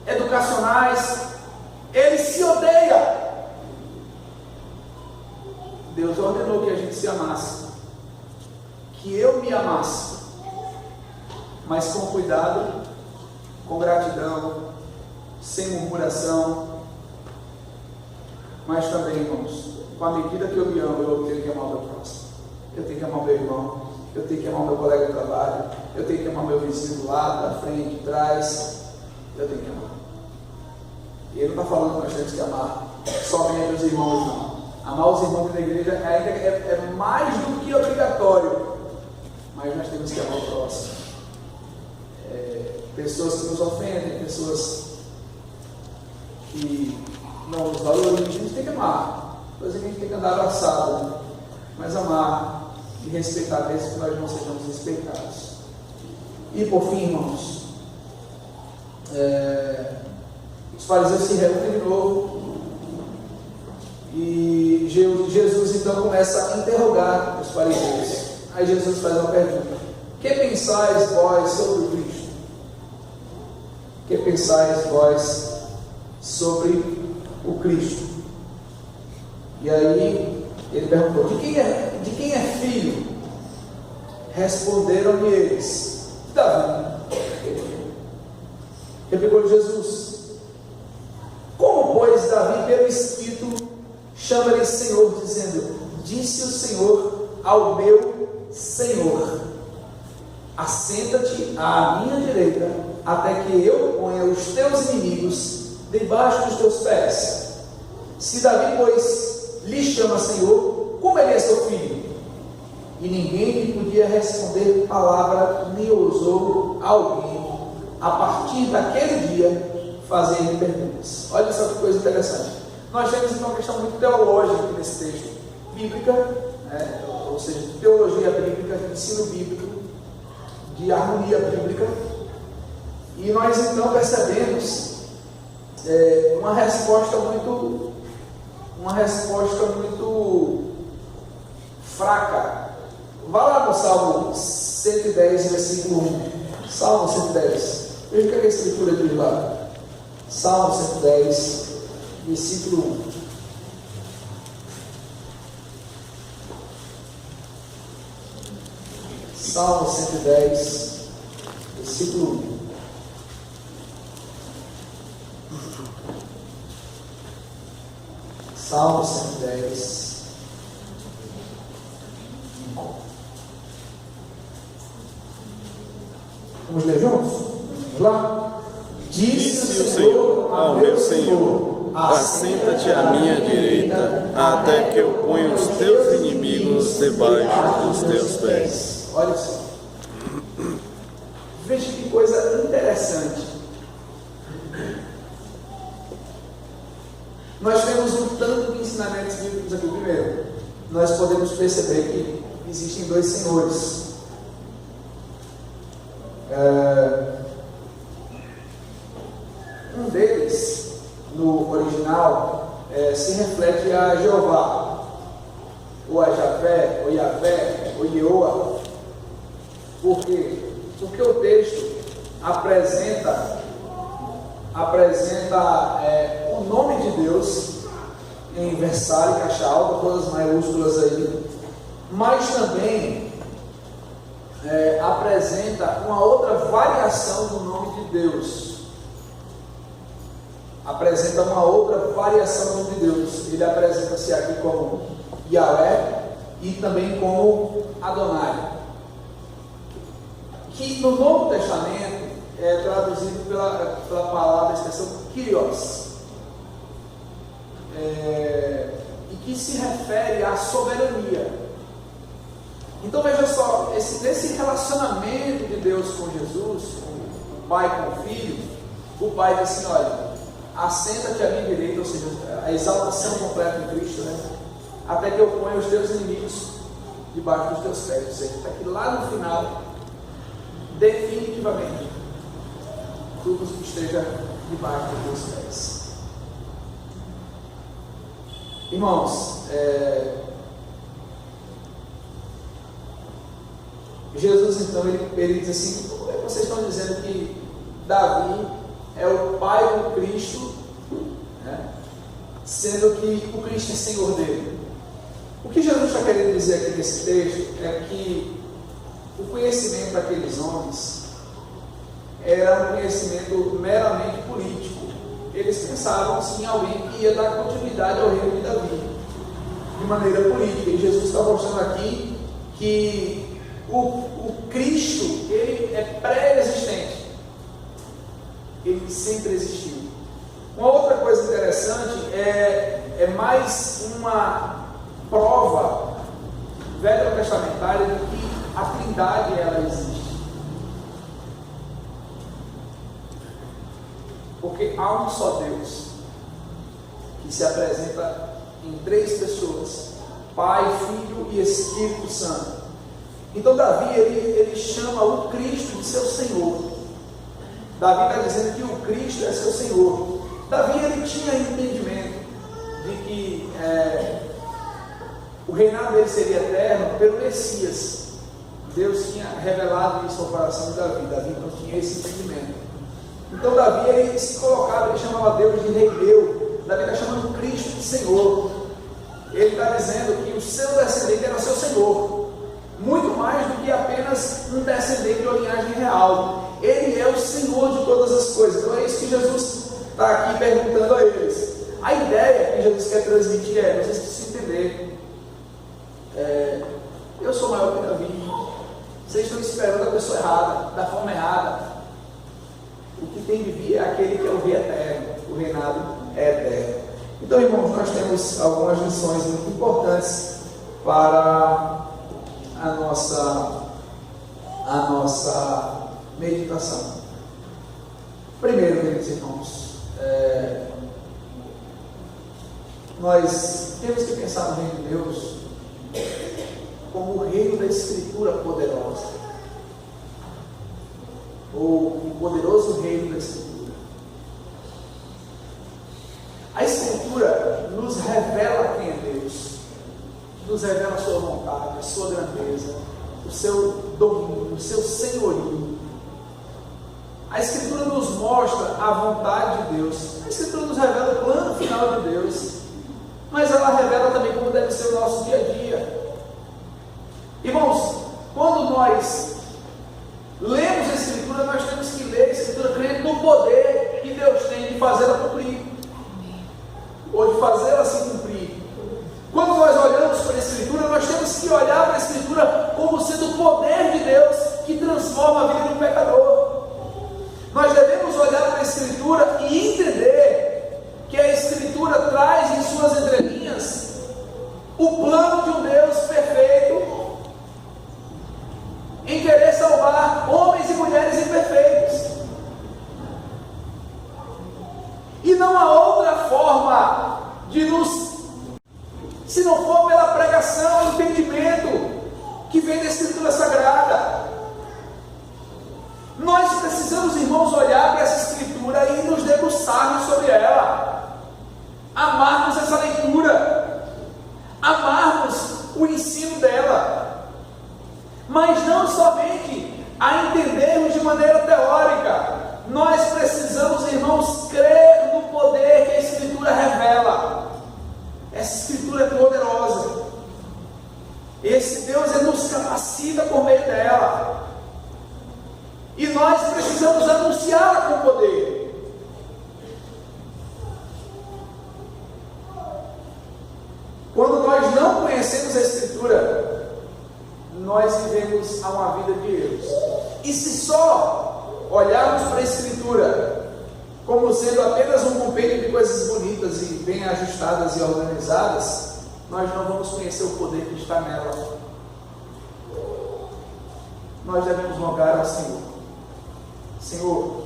educacionais. Ele se odeia. Deus ordenou que a gente se amasse, que eu me amasse, mas com cuidado, com gratidão, sem murmuração. Mas também, irmãos, com a medida que eu me amo, eu tenho que amar o meu próximo, eu tenho que amar o meu irmão, eu tenho que amar o meu colega de trabalho, eu tenho que amar o meu vizinho do lado, da frente, de trás. Eu tenho que amar. E ele não está falando que nós temos que amar somente os irmãos, não. Amar os irmãos da igreja ainda é mais do que obrigatório, mas nós temos que amar o próximo. Pessoas que nos ofendem, pessoas que não nos valorizam, a gente tem que amar. Coisa que a gente tem que andar abraçado, né? Mas amar e respeitar, mesmo que nós não sejamos respeitados. E por fim, irmãos, os fariseus se reúnem de novo. E Jesus então começa a interrogar os fariseus. Aí Jesus faz uma pergunta: que pensais vós sobre o Cristo? Que pensais vós sobre o Cristo? E aí ele perguntou: de quem é filho? Responderam-lhe eles: Davi. Replicou Jesus: como, pois, Davi, pelo Espírito, chama-lhe Senhor, dizendo: disse o Senhor ao meu Senhor: assenta-te à minha direita, até que eu ponha os teus inimigos debaixo dos teus pés. Se Davi, pois, lhe chama Senhor, como ele é seu filho? E ninguém lhe podia responder palavra, nem ousou alguém, a partir daquele dia, fazer perguntas. Olha só que coisa interessante. Nós temos então uma questão muito teológica nesse texto, bíblica, né? Ou seja, de teologia bíblica, de ensino bíblico, de harmonia bíblica. E nós então percebemos uma resposta muito fraca. Vá lá no Salmo 110, versículo 1. Salmo 110. Veja o que a Escritura diz lá. Salmo 110, versículo 1. Salmo 110, versículo 1. Salmo 110. Vamos ler juntos? Vamos lá? Disse o Senhor ao meu Senhor: assenta-te à minha direita, até que eu ponha os teus inimigos debaixo dos teus pés. Olha só. Veja que coisa interessante. Nós temos um tanto de ensinamentos bíblicos aqui. Primeiro, nós podemos perceber que existem dois senhores. Um deles, no original, se reflete a Jeová, ou a Javé, ou Yavé, ou Ioa. Por quê? Porque o texto apresenta o nome de Deus em versário, caixa alta, todas as maiúsculas aí, mas também apresenta uma outra variação do nome de Deus. Apresenta uma outra variação do nome de Deus. Ele apresenta-se aqui como Yahvé e também como Adonai, que no Novo Testamento é traduzido pela palavra, a expressão Kyrios, e que se refere à soberania. Então veja só, nesse relacionamento de Deus com Jesus, com o Pai com o Filho, o Pai disse assim: olha, assenta-te à minha direita, ou seja, a exaltação completa em Cristo, né? Até que eu ponha os teus inimigos debaixo dos teus pés, ou seja, até que lá no final, definitivamente, tudo esteja debaixo dos teus pés. Irmãos, Jesus então ele diz assim: como é que vocês estão dizendo que Davi é o pai do Cristo, né? Sendo que o Cristo é Senhor dele? O que Jesus está querendo dizer aqui nesse texto é que o conhecimento daqueles homens era um conhecimento meramente político. Eles pensavam assim, em alguém que ia dar continuidade ao reino de Davi de maneira política. E Jesus está mostrando aqui que o Cristo, ele é pré-existente, ele sempre existiu. Uma outra coisa interessante é mais uma prova velho-testamentária de que a Trindade ela existe. Porque há um só Deus que se apresenta em 3 pessoas: Pai, Filho e Espírito Santo. Então Davi ele chama o Cristo de seu Senhor. Davi está dizendo que o Cristo é seu Senhor. Davi ele tinha entendimento de que o reinado dele seria eterno pelo Messias. Deus tinha revelado isso ao coração de Davi. Davi não tinha esse entendimento. Então Davi ele se colocava, ele chamava Deus de Rei meu. Davi está chamando Cristo de Senhor. Ele está dizendo que o seu descendente era seu Senhor, muito mais do que apenas um descendente de linhagem real. Ele é o Senhor de todas as coisas. Então é isso que Jesus está aqui perguntando a eles. A ideia que Jesus quer transmitir vocês precisam entender, eu sou maior que Davi. Vocês estão esperando a pessoa errada, da forma errada. O que tem de vir é aquele que é o rei eterno. O reinado é eterno. Então, irmãos, nós temos algumas lições muito importantes para a nossa meditação. Primeiro, queridos irmãos, nós temos que pensar no reino de Deus como o reino da Escritura poderosa, ou o poderoso reino da Escritura. A Escritura nos revela quem é Deus, nos revela a sua vontade, a sua grandeza, o seu domínio, o seu senhorio. A Escritura nos mostra a vontade de Deus. A Escritura nos revela o plano final de Deus, mas ela revela também como deve ser o nosso dia a dia. Irmãos, quando nós lemos a Escritura, nós temos que ler a Escritura crendo no poder que Deus tem de fazê-la cumprir, ou de fazê-la se cumprir. Quando nós olhamos para a Escritura, nós temos que olhar para a Escritura como sendo o poder de Deus que transforma a vida do pecador. Nós devemos olhar para a Escritura e entender que a Escritura traz em suas entrelinhas o plano de um Deus perfeito em querer salvar homens e mulheres imperfeitos. E não há outra forma de nos, se não for pela pregação, entendimento que vem da Escritura Sagrada. Nós precisamos, irmãos, olhar para essa Escritura e nos debruçarmos sobre ela, amarmos essa leitura, amarmos o ensino dela, mas não somente a entendermos de maneira teórica. Nós precisamos, irmãos, crer no poder que a Escritura revela. Essa Escritura é poderosa. Esse Deus nos capacita por meio dela. E nós precisamos anunciá-la com poder. Quando nós não conhecemos a Escritura, nós vivemos a uma vida de erros. E se só olharmos para a Escritura como sendo apenas um compêndio de coisas bonitas e bem ajustadas e organizadas, nós não vamos conhecer o poder que está nela. Nós devemos rogar ao Senhor: Senhor,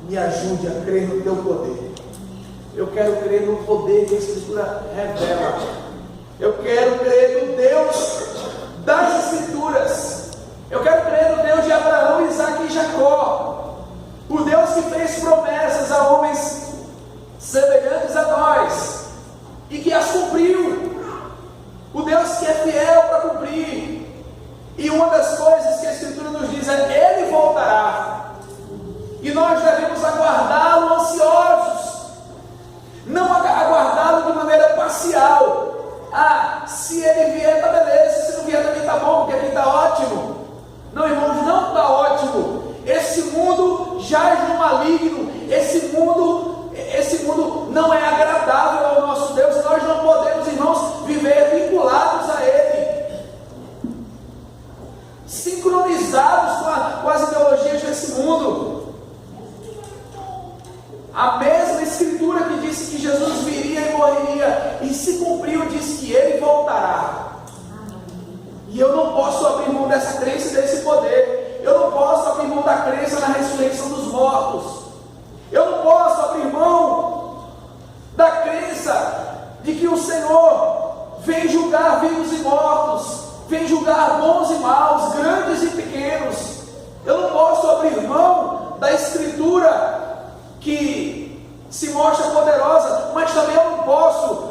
me ajude a crer no teu poder. Eu quero crer no poder que a Escritura revela. Eu quero crer no Deus das Escrituras. Eu quero crer no Deus de Abraão, Isaque e Jacó. O Deus que fez promessas a homens semelhantes a nós e que as cumpriu. O Deus que é fiel para cumprir. E uma das coisas que a Escritura nos diz é: Ele voltará. E nós devemos aguardá-lo ansiosos. Não aguardá-lo de maneira parcial. Ah, se ele vier está beleza, se não vier também está bom, porque aqui está ótimo. Não, irmãos, não está ótimo. Esse mundo jaz no maligno. Esse mundo não é agradável ao nosso Deus. E nós não podemos, irmãos, viver vinculados a Ele, sincronizados com as ideologias desse mundo. A mesma Escritura que disse que Jesus viria e morreria e se cumpriu, diz que Ele voltará. E eu não posso abrir mão dessa crença e desse poder. Eu não posso abrir mão da crença na ressurreição dos mortos. Eu não posso abrir mão da crença de que o Senhor vem julgar vivos e mortos, vem julgar bons e maus, grandes e pequenos. Eu não posso abrir mão da Escritura que se mostra poderosa, mas também eu não posso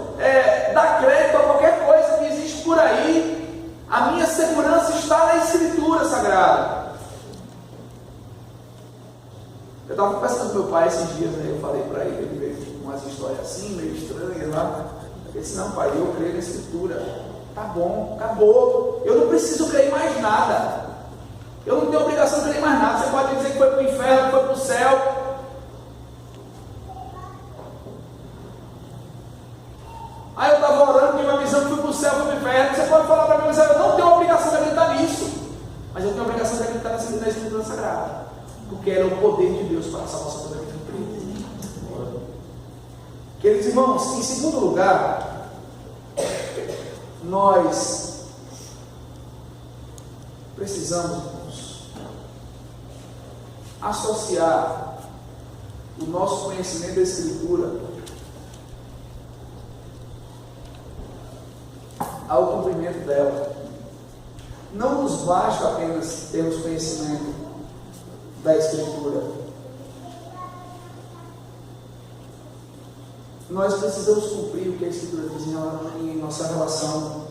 dar crédito a qualquer coisa que existe por aí. A minha segurança está na Escritura Sagrada. Eu estava conversando com meu pai esses dias, né? Eu falei para ele veio umas histórias assim, meio estranhas lá. Ele disse: não, pai, eu creio na Escritura. Tá bom, acabou. Eu não preciso crer em mais nada. Eu não tenho obrigação de crer em mais nada. Você pode dizer que foi para o inferno, que foi para o céu. Aí eu estava orando, tive uma visão que fui para o céu, fui para o inferno. Você pode falar para mim, mas eu não tenho obrigação de acreditar nisso. Mas eu tenho a obrigação de acreditar na Escritura Sagrada, porque ela é o poder de Deus para a salvação da vida de Cristo. Queridos irmãos, em segundo lugar, nós precisamos, irmãos, associar o nosso conhecimento da Escritura ao cumprimento dela. Não nos basta apenas termos conhecimento da Escritura. Nós precisamos cumprir o que a Escritura diz em nossa relação,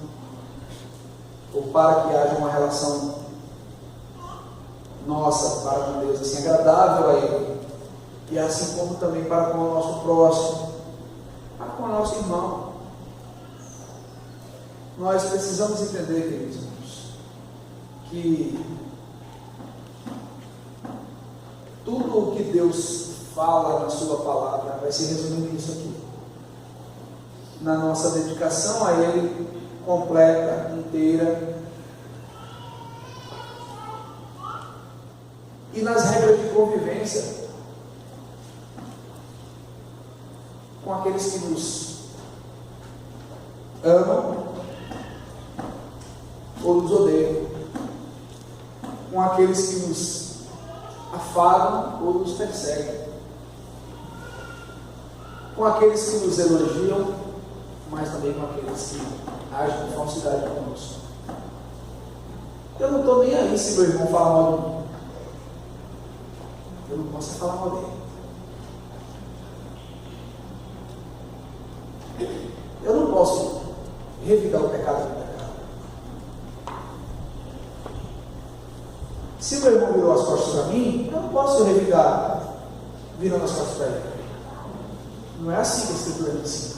ou para que haja uma relação nossa para com Deus, assim, agradável a Ele, e assim como também para com o nosso próximo, para com o nosso irmão. Nós precisamos entender, queridos irmãos, que tudo o que Deus fala na sua palavra vai se resumir nisso aqui. Na nossa dedicação a Ele, completa, inteira, e nas regras de convivência com aqueles que nos amam ou nos odeiam, com aqueles que nos afagam ou nos perseguem, com aqueles que nos elogiam, mas também com aqueles que agem com falsidade conosco. Eu não estou nem aí se meu irmão falar mal de mim. Eu não posso falar mal dele. Eu não posso revidar o pecado do pecado. Se meu irmão virou as costas para mim, eu não posso revidar virando as costas para ele. Não é assim que a Escritura me ensina.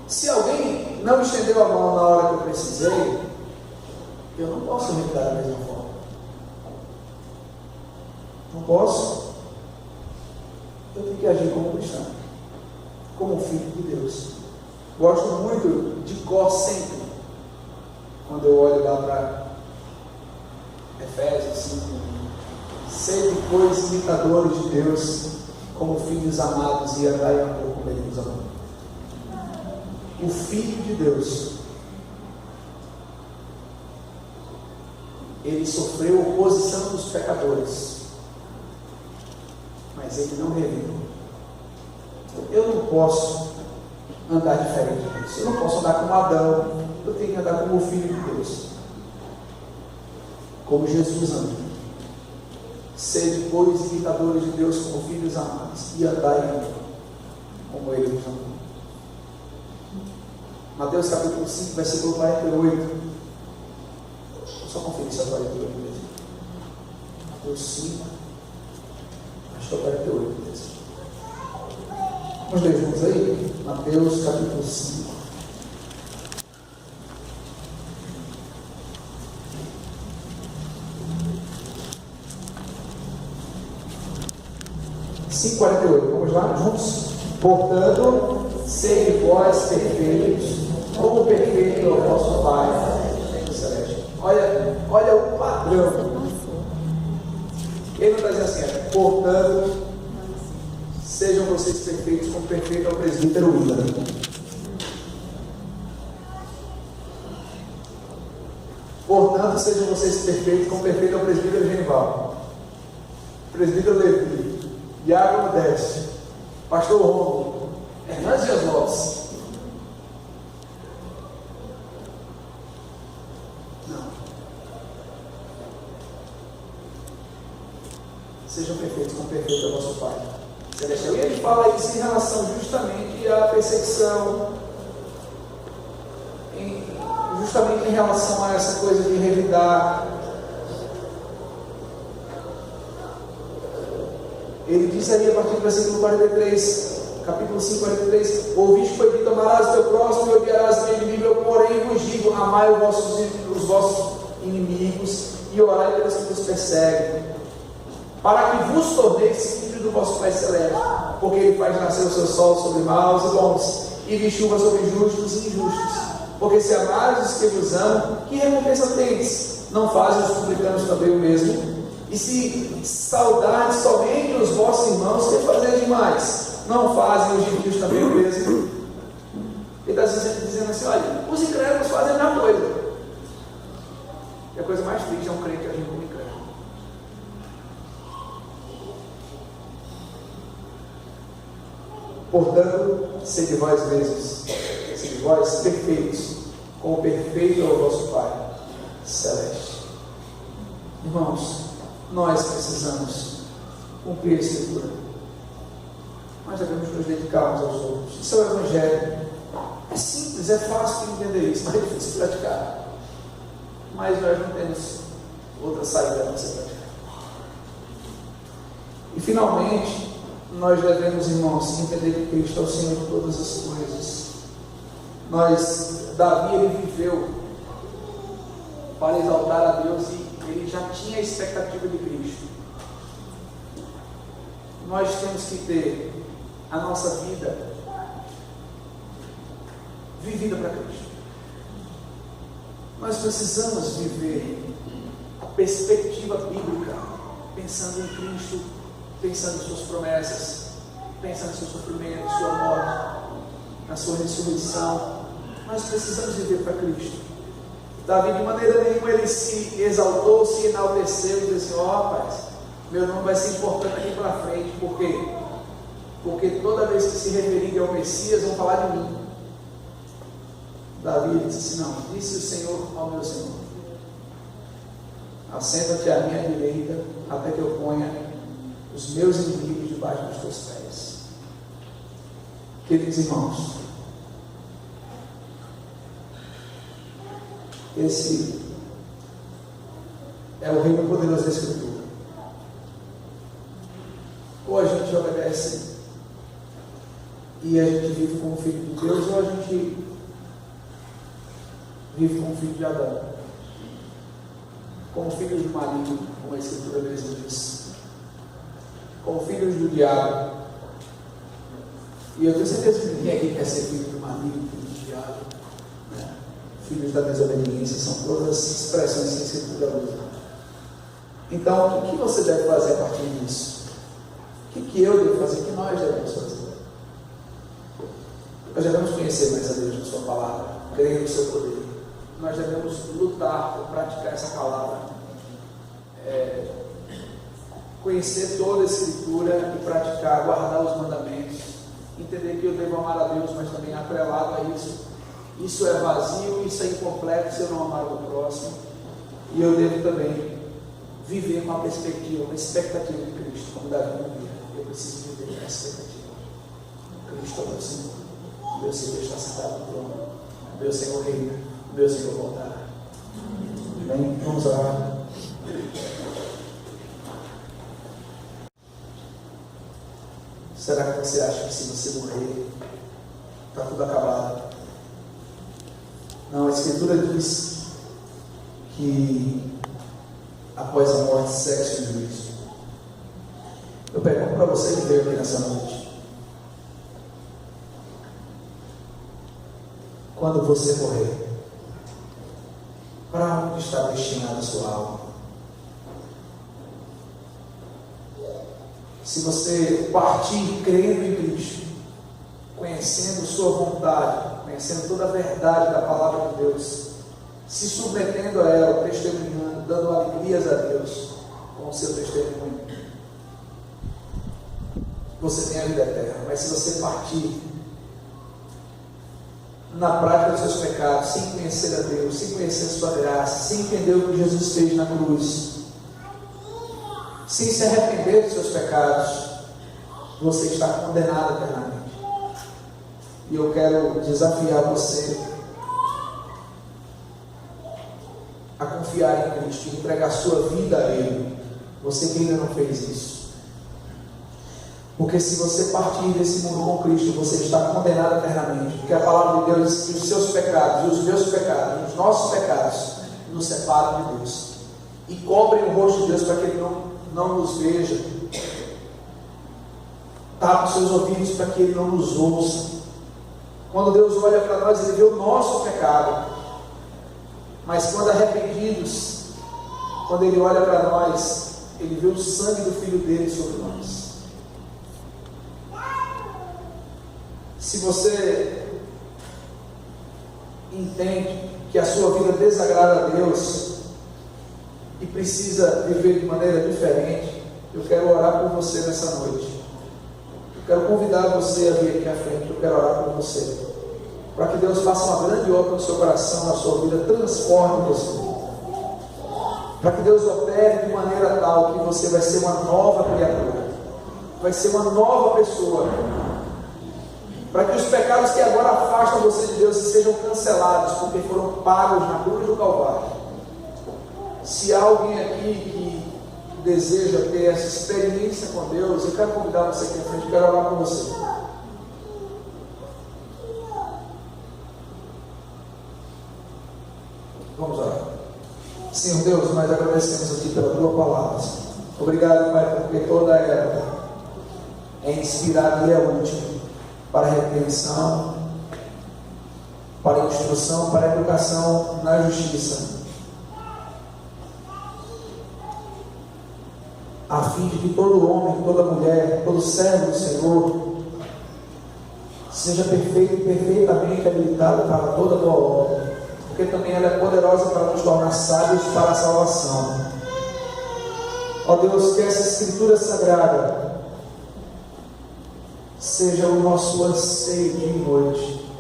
Se alguém não me estendeu a mão na hora que eu precisei, eu não posso revidar da mesma forma. Não posso. Eu tenho que agir como cristão, como filho de Deus. Gosto muito de cor sempre, quando eu olho lá para Efésios 5, sede, pois, imitadores de Deus, como filhos amados, e andai em amor como Ele nos amou. O Filho de Deus Ele sofreu oposição dos pecadores, mas ele não revidou. Eu não posso andar diferente disso. Eu não posso andar como Adão. Eu tenho que andar como o Filho de Deus, como Jesus anda. Sede, pois, imitadores de Deus como filhos amados, e andai em amor, como Ele nos amou. Mateus capítulo 5, versículo 48. Vou só conferir se é 48 mesmo. Mateus 5, acho que é 48 mesmo. Vamos ler juntos aí? Mateus capítulo 5. Vamos lá, juntos? Portanto, sede vós perfeitos, como perfeito é o vosso Pai celeste. Olha o padrão. Ele não está dizendo assim, portanto, sejam vocês perfeitos, como perfeito é o presbítero Willa. Portanto, sejam vocês perfeitos, como perfeito é o presbítero Genival, presbítero Levi, Iago Modeste, pastor Romulo, Hernandes Dias Lopes. Não. Sejam perfeitos, como perfeito é o vosso Pai celestial. E ele fala isso em relação justamente à perseguição, justamente em relação a essa coisa de revidar. Ele diz aí a partir do versículo 43, capítulo 5, 43: Ouviste que foi dito, amarás o teu próximo e odiarás o teu inimigo. Eu, porém, vos digo, amai os vossos inimigos e orai pelos que vos perseguem, para que vos torneis filhos do vosso Pai Celeste, porque Ele faz nascer o seu sol sobre maus e bons, e de chuva sobre justos e injustos. Porque se amares os que vos amam, que recompensa tendes? Não fazem os publicanos também o mesmo? E se saudardes somente os vossos irmãos, que fazer demais? Não fazem os gentios também o mesmo? Ele está dizendo assim, olha, os incrédulos fazem a mesma coisa. E a coisa mais triste é um crente agir como incrédulo. Portanto, sede vós mesmos, sede vós perfeitos, como perfeito é o vosso Pai Celeste. Irmãos, nós precisamos cumprir a Escritura. Nós devemos nos dedicar uns aos outros. Isso é o Evangelho. É simples, é fácil de entender isso, mas é difícil de praticar. Mas nós não temos outra saída a não ser praticar. E finalmente, nós devemos, irmãos, entender que Cristo é o Senhor de todas as coisas. Davi, ele viveu para exaltar a Deus e ele já tinha a expectativa de Cristo. Nós temos que ter a nossa vida vivida para Cristo. Nós precisamos viver a perspectiva bíblica, pensando em Cristo, pensando em suas promessas, pensando em seu sofrimento, sua morte, na sua ressurreição. Nós precisamos viver para Cristo. Davi, de maneira nenhuma, ele se exaltou, se enalteceu e disse assim, rapaz, meu nome vai ser importante aqui para frente. Por quê? Porque toda vez que se referirem ao Messias, vão falar de mim. Davi disse assim, não, disse o Senhor ao meu Senhor, assenta-te à minha direita, até que eu ponha os meus inimigos debaixo dos teus pés. Queridos irmãos, esse é o reino poderoso da Escritura. Ou a gente obedece e a gente vive como filho de Deus, ou a gente vive como filho de Adão, como filhos do maligno, como a Escritura mesmo diz, como filhos do diabo. E eu tenho certeza que ninguém aqui quer ser filho do maligno, filho do diabo, né? Filhos da desobediência, são todas expressões que a Escritura usa. Então, o que você deve fazer a partir disso? O que eu devo fazer? O que nós devemos fazer? Nós devemos conhecer mais a Deus na sua palavra, crer no seu poder. Nós devemos lutar por praticar essa palavra conhecer toda a Escritura e praticar, guardar os mandamentos, entender que eu devo amar a Deus, mas também atrelado a isso é vazio, isso é incompleto se eu não amar o próximo, e eu devo também viver com a perspectiva, uma expectativa de Cristo, como Davi vivia. Eu preciso viver com a expectativa. Cristo é o meu Senhor, o meu Senhor está sentado no trono, o meu Senhor reina, o meu Senhor voltará. Amém? Vamos orar. Será que você acha que se você morrer, está tudo acabado? Não, a Escritura diz que após a morte, sexo e juízo. Eu pergunto para você que veio aqui nessa noite: quando você morrer, para onde está destinada a sua alma? Se você partir crendo em Cristo, conhecendo sua vontade, conhecendo toda a verdade da palavra de Deus, se submetendo a ela, testemunhando, dando alegrias a Deus com o seu testemunho, você tem a vida eterna. Mas se você partir na prática dos seus pecados, sem conhecer a Deus, sem conhecer a sua graça, sem entender o que Jesus fez na cruz, sem se arrepender dos seus pecados, você está condenado eternamente. E eu quero desafiar você a confiar em Cristo, entregar sua vida a Ele. Você que ainda não fez isso. Porque se você partir desse mundo com Cristo, você está condenado eternamente. Porque a palavra de Deus diz que os seus pecados, e os meus pecados, os nossos pecados, nos separam de Deus. E cobrem o rosto de Deus para que Ele não nos veja. Tapa os seus ouvidos para que Ele não nos ouça. Quando Deus olha para nós, Ele vê o nosso pecado. Mas quando arrependidos, quando Ele olha para nós, Ele vê o sangue do Filho dele sobre nós. Se você entende que a sua vida desagrada a Deus e precisa viver de maneira diferente, eu quero orar por você nessa noite. Eu quero convidar você a vir aqui à frente. Eu quero orar por você, para que Deus faça uma grande obra no seu coração, na sua vida, transforme você, para que Deus opere de maneira tal que você vai ser uma nova criatura, vai ser uma nova pessoa, para que os pecados que agora afastam você de Deus sejam cancelados, porque foram pagos na cruz do Calvário. Se há alguém aqui que deseja ter essa experiência com Deus, eu quero convidar você aqui à frente, eu quero orar com você. Vamos orar. Senhor Deus, nós agradecemos aqui pela Tua palavra. Obrigado, Pai, porque toda ela é inspirada e é útil para a repreensão, para a instrução, para a educação na justiça, a fim de que todo homem, toda mulher, todo servo do Senhor seja perfeito e perfeitamente habilitado para toda a Tua obra, porque também ela é poderosa para nos tornar sábios para a salvação. Ó Deus, que essa Escritura Sagrada seja o nosso anseio dia e noite,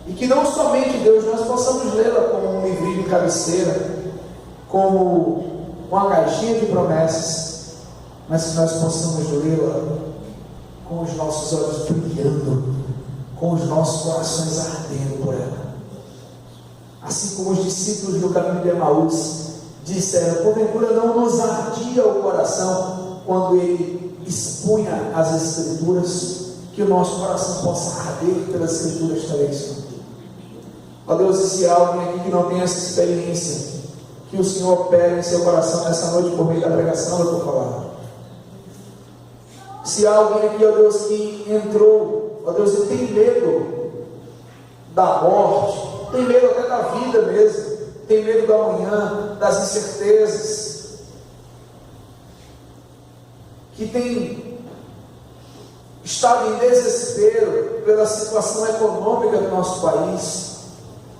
e que não somente, Deus, nós possamos lê-la como um livrinho de cabeceira, como uma caixinha de promessas, mas que nós possamos lê-la com os nossos olhos brilhando, com os nossos corações ardendo por ela, assim como os discípulos do caminho de Emaús disseram: porventura não nos ardia o coração quando ele expunha as Escrituras? Que o nosso coração possa arder pelas Escrituras também, Senhor. Ó Deus, e se há alguém aqui que não tem essa experiência, que o Senhor opere em seu coração nessa noite por meio da pregação da Tua palavra. Se há alguém aqui, ó Deus, que entrou, ó Deus, e tem medo da morte, tem medo até da vida mesmo, tem medo do amanhã, das incertezas, que tem estado em desespero pela situação econômica do nosso país,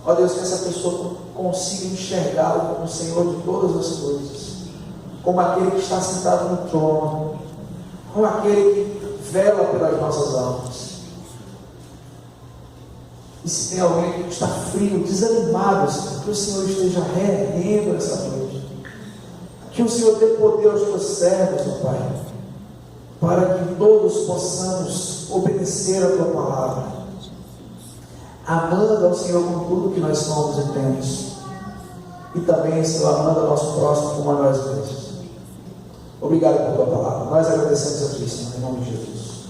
ó Deus, que essa pessoa consiga enxergá-lo como o Senhor de todas as coisas, como aquele que está sentado no trono, como aquele que vela pelas nossas almas. E se tem alguém que está frio, desanimado, Senhor, que o Senhor esteja reerguendo essa noite. Que o Senhor dê poder aos teus servos, ó Pai, para que todos possamos obedecer a tua palavra, amando ao Senhor com tudo que nós somos e temos, e também, Senhor, amando ao nosso próximo como a nós mesmos. Obrigado por tua palavra. Nós agradecemos a Ti, Senhor, em nome de Jesus.